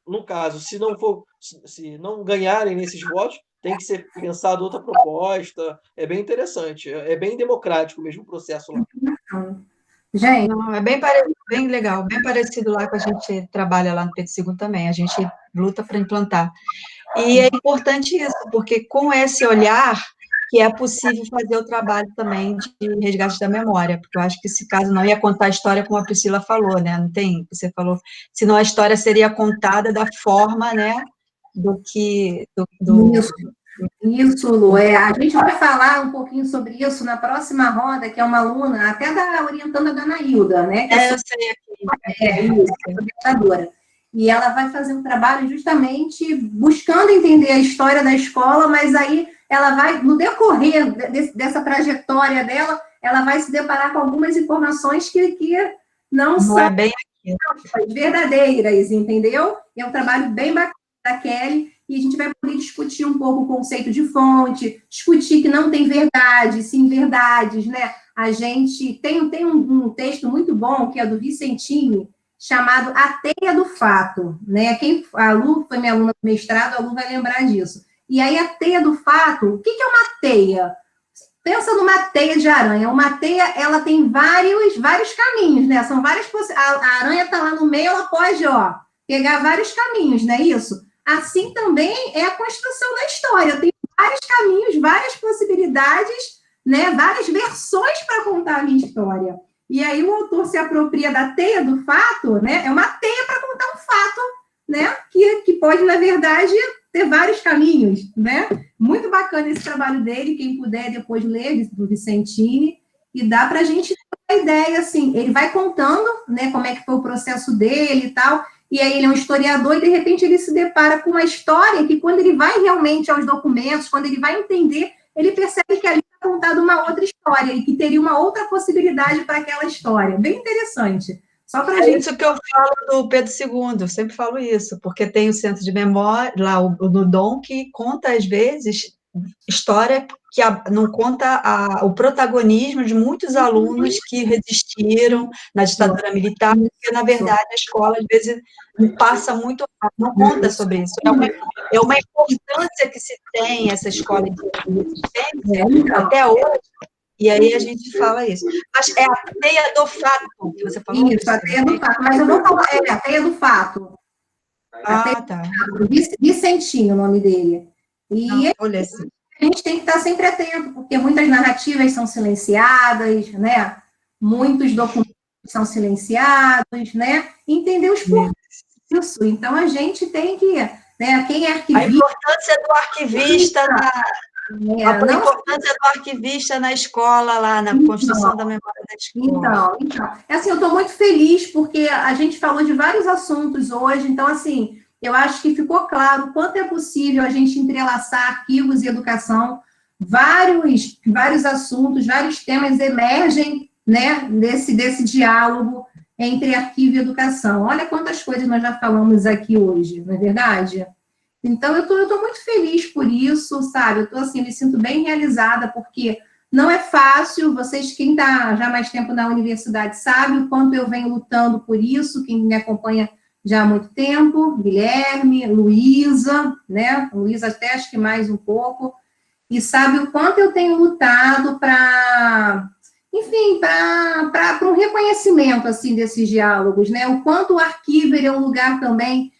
no caso, se não ganharem nesses votos, tem que ser pensado outra proposta. É bem interessante, é bem democrático mesmo o processo lá. Gente, não, é bem legal, bem parecido lá que a gente trabalha lá no Pedro II também, a gente luta para implantar. E é importante isso, porque com esse olhar que é possível fazer o trabalho também de resgate da memória, porque eu acho que esse caso não ia contar a história como a Priscila falou, né? Não tem, você falou, senão a história seria contada da forma, né, Isso, Lu. A gente vai falar um pouquinho sobre isso na próxima roda, que é uma aluna, até orientanda da Anailda, né? Eu sei aqui. Orientadora. E ela vai fazer um trabalho justamente buscando entender a história da escola, mas aí ela vai, no decorrer dessa trajetória dela, ela vai se deparar com algumas informações que não são é bem verdadeiras, entendeu? É um trabalho bem bacana da Kelly, e a gente vai poder discutir um pouco o conceito de fonte, discutir que não tem verdade, sim verdades, né? A gente tem um texto muito bom, que é do Vicentini, chamado A Teia do Fato, né? A Lu foi minha aluna do mestrado, a Lu vai lembrar disso. E aí, a teia do fato, o que é uma teia? Pensa numa teia de aranha. Uma teia, ela tem vários caminhos, né? São várias possibilidades. A aranha está lá no meio, ela pode, pegar vários caminhos, não é isso? Assim também é a construção da história. Tem vários caminhos, várias possibilidades, né? Várias versões para contar a minha história. E aí o autor se apropria da teia do fato, né? É uma teia para contar um fato, né? Que pode, na verdade, ter vários caminhos, né? Muito bacana esse trabalho dele, quem puder depois ler, do Vicentini, e dá para a gente ter uma ideia, assim, ele vai contando, né, como é que foi o processo dele e tal, e aí ele é um historiador, e de repente ele se depara com uma história que, quando ele vai realmente aos documentos, quando ele vai entender, ele percebe que ali está contada uma outra história, e que teria uma outra possibilidade para aquela história. Bem interessante. Só para a É gente... isso que eu falo do Pedro II, eu sempre falo isso, porque tem o centro de memória, lá no Dom, que conta, às vezes, história que não conta o protagonismo de muitos alunos que resistiram na ditadura militar, porque, na verdade, a escola, às vezes, passa muito, não conta sobre isso. É uma importância que se tem essa escola de resistência até hoje, e aí a gente fala isso. Mas é a teia do fato que você falou? Isso, a teia do fato. Mas eu vou falar, a teia do fato. Tá. Vicentinho, o nome dele. E Não, olha assim. a gente tem que estar sempre atento, porque muitas narrativas são silenciadas, né? Muitos documentos são silenciados, né? Entender os porquês disso. Então, a gente tem que... Né, quem é arquivista... A importância do arquivista a importância do arquivista na escola, lá, na construção da memória da escola. Então, assim, eu estou muito feliz, porque a gente falou de vários assuntos hoje, então, assim, eu acho que ficou claro o quanto é possível a gente entrelaçar arquivos e educação, vários assuntos, vários temas emergem, né, desse diálogo entre arquivo e educação. Olha quantas coisas nós já falamos aqui hoje, não é verdade? Então, eu tô muito feliz por isso, sabe? Eu tô, assim, me sinto bem realizada, porque não é fácil, vocês, quem está já mais tempo na universidade sabe o quanto eu venho lutando por isso, quem me acompanha já há muito tempo, Guilherme, Luísa, né? Luísa até acho que mais um pouco, e sabe o quanto eu tenho lutado para, enfim, para um reconhecimento, assim, desses diálogos, né? O quanto o arquivo é um lugar também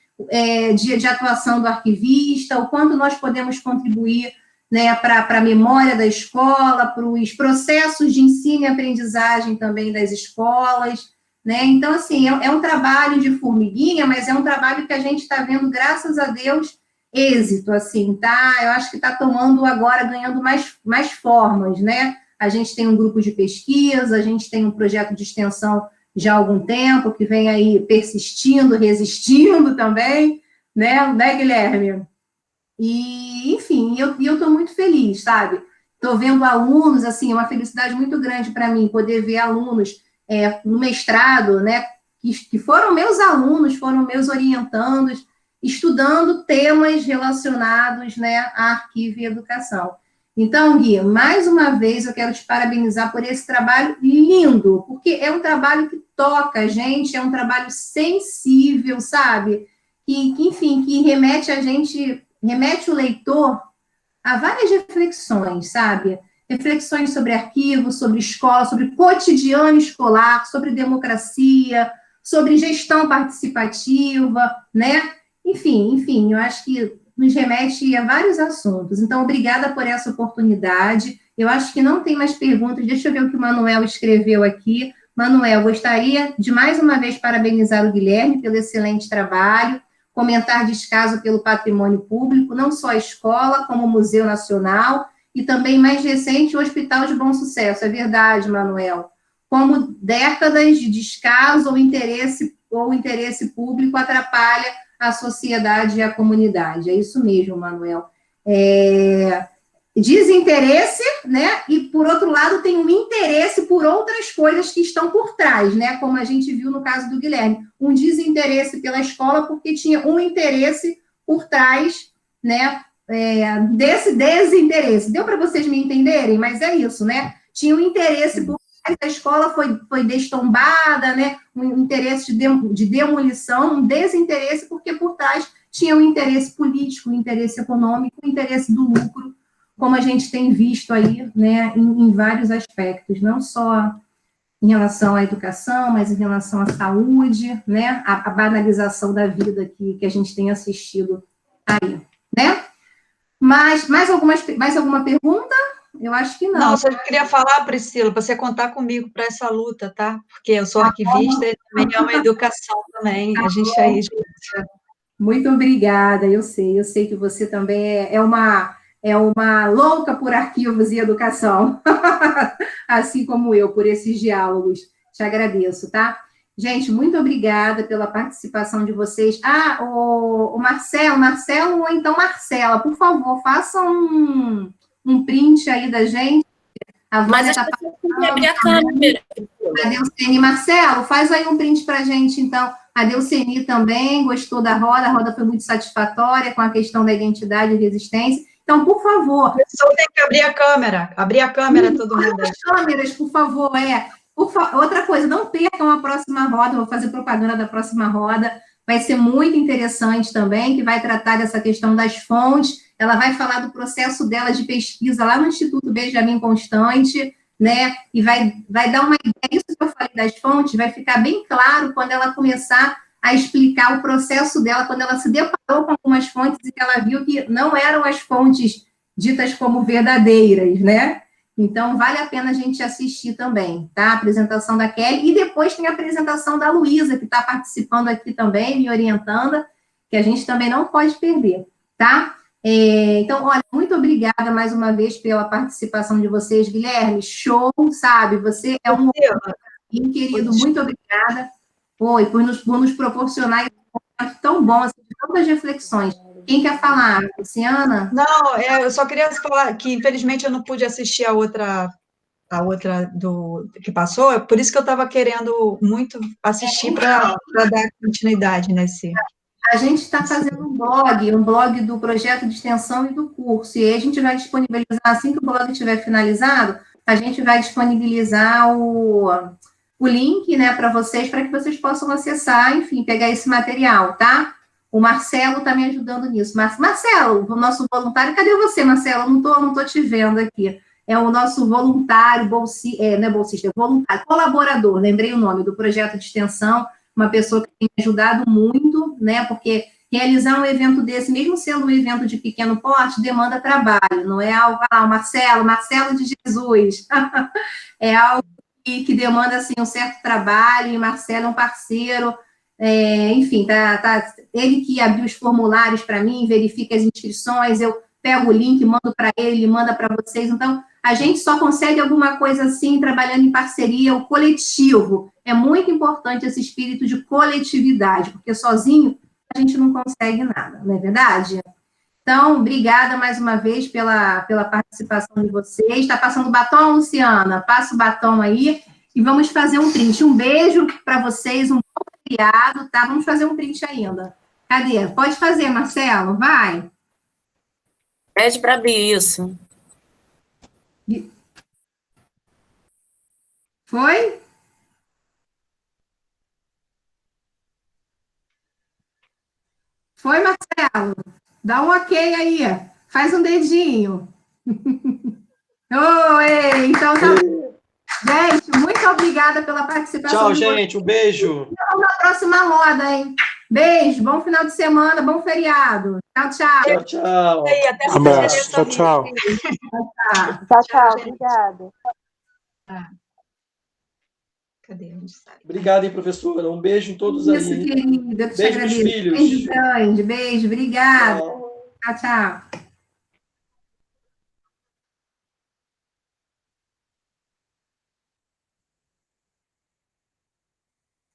de atuação do arquivista, o quanto nós podemos contribuir, né, para a memória da escola, para os processos de ensino e aprendizagem também das escolas, né? Então, assim, é um trabalho de formiguinha, mas é um trabalho que a gente está vendo, graças a Deus, êxito, assim, tá? Eu acho que está tomando agora, ganhando mais formas, né? A gente tem um grupo de pesquisa, a gente tem um projeto de extensão já há algum tempo, que vem aí persistindo, resistindo também, né, Guilherme? E, enfim, eu estou muito feliz, sabe? Estou vendo alunos, assim, é uma felicidade muito grande para mim, poder ver alunos no mestrado, né, que foram meus alunos, foram meus orientandos, estudando temas relacionados, né, a arquivo e educação. Então, Gui, mais uma vez eu quero te parabenizar por esse trabalho lindo, porque é um trabalho que toca a gente, é um trabalho sensível, sabe? Enfim, que remete o leitor a várias reflexões, sabe? Reflexões sobre arquivo, sobre escola, sobre cotidiano escolar, sobre democracia, sobre gestão participativa, né? Enfim, eu acho que nos remete a vários assuntos. Então, obrigada por essa oportunidade. Eu acho que não tem mais perguntas. Deixa eu ver o que o Manuel escreveu aqui. Manuel, gostaria de mais uma vez parabenizar o Guilherme pelo excelente trabalho, comentar descaso pelo patrimônio público, não só a escola, como o Museu Nacional, e também, mais recente, o Hospital de Bom Sucesso. É verdade, Manuel. Como décadas de descaso ou interesse público atrapalha a sociedade e a comunidade. É isso mesmo, Manuel. Desinteresse, né? E, por outro lado, tem um interesse por outras coisas que estão por trás, né? Como a gente viu no caso do Guilherme. Um desinteresse pela escola porque tinha um interesse por trás, né? Desse desinteresse. Deu para vocês me entenderem? Mas é isso, né? Tinha um interesse por trás, a escola foi destombada, né? Um interesse de demolição, um desinteresse, porque por trás tinha um interesse político, um interesse econômico, um interesse do lucro, como a gente tem visto aí, né, em vários aspectos, não só em relação à educação, mas em relação à saúde, né, a banalização da vida que a gente tem assistido aí, né? Mas mais alguma pergunta? Eu acho que não. Não, só queria falar, Priscila, para você contar comigo para essa luta, tá? Porque eu sou arquivista e também é uma educação também, a gente aí... Muito obrigada, eu sei que você também é uma louca por arquivos e educação, assim como eu, por esses diálogos. Te agradeço, tá? Gente, muito obrigada pela participação de vocês. O Marcelo, ou então Marcela, por favor, façam um print aí da gente. A Mas Vânia está falando. Abrir a câmera. também. A Delceni, Marcelo, faz aí um print para a gente, então. A Delceni também gostou da roda foi muito satisfatória com a questão da identidade e resistência. Então, por favor... O pessoal tem que abrir a câmera todo mundo. As câmeras, por favor, Outra coisa, não percam a próxima roda, vou fazer propaganda da próxima roda, vai ser muito interessante também, que vai tratar dessa questão das fontes, ela vai falar do processo dela de pesquisa lá no Instituto Benjamin Constant, né, e vai dar uma ideia, isso que eu falei das fontes, vai ficar bem claro quando ela começar a explicar o processo dela, quando ela se deparou com algumas fontes e que ela viu que não eram as fontes ditas como verdadeiras, né? Então, vale a pena a gente assistir também, tá? A apresentação da Kelly, e depois tem a apresentação da Luísa, que está participando aqui também, me orientando, que a gente também não pode perder, tá? Então, olha, muito obrigada mais uma vez pela participação de vocês, Guilherme, show, sabe? Você é um querido, muito obrigada, por nos proporcionar um momento tão bom, assim, de tantas reflexões. Quem quer falar? Luciana? Não, eu só queria falar que, infelizmente, eu não pude assistir a outra que passou, por isso que eu estava querendo muito assistir para dar continuidade nesse... A gente está fazendo um blog do projeto de extensão e do curso, e aí a gente vai disponibilizar, assim que o blog estiver finalizado, a gente vai disponibilizar o link, né, para que vocês possam acessar, enfim, pegar esse material, tá? O Marcelo está me ajudando nisso. Marcelo, o nosso voluntário, cadê você, Marcelo? Não tô te vendo aqui. É o nosso voluntário, não é bolsista, é voluntário, colaborador, lembrei o nome do projeto de extensão, uma pessoa que tem me ajudado muito, né, porque realizar um evento desse, mesmo sendo um evento de pequeno porte, demanda trabalho, não é algo, Marcelo de Jesus, é algo que demanda, assim, um certo trabalho, e Marcelo é um parceiro, enfim, ele que abriu os formulários para mim, verifica as inscrições, eu pego o link, mando para ele manda para vocês, então, a gente só consegue alguma coisa assim, trabalhando em parceria, o coletivo, é muito importante esse espírito de coletividade, porque sozinho a gente não consegue nada, não é verdade? Então, obrigada mais uma vez pela participação de vocês, está passando o batom, Luciana? Passa o batom aí, e vamos fazer um print, um beijo para vocês, um criado, tá? Vamos fazer um print ainda. Cadê? Pode fazer, Marcelo, vai. Pede para abrir isso. Foi? Foi, Marcelo? Dá um ok aí. Faz um dedinho. Oi, então tá. Gente, muito obrigada pela participação. Tchau, gente. Um beijo. Até na próxima roda, hein? Beijo, bom final de semana, bom feriado. Tchau, tchau. Tchau, tchau. Abraço. Tchau, tchau. Tchau, tchau. Obrigada. Cadê? Obrigado, hein, professora. Um beijo em todos aí. Isso, querida. Beijo pros filhos. Beijo grande, beijo, obrigada. Tchau, tchau.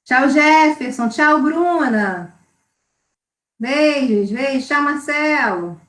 Tchau, Jefferson. Tchau, Bruna. Beijos, beijos. Tchau, Marcelo.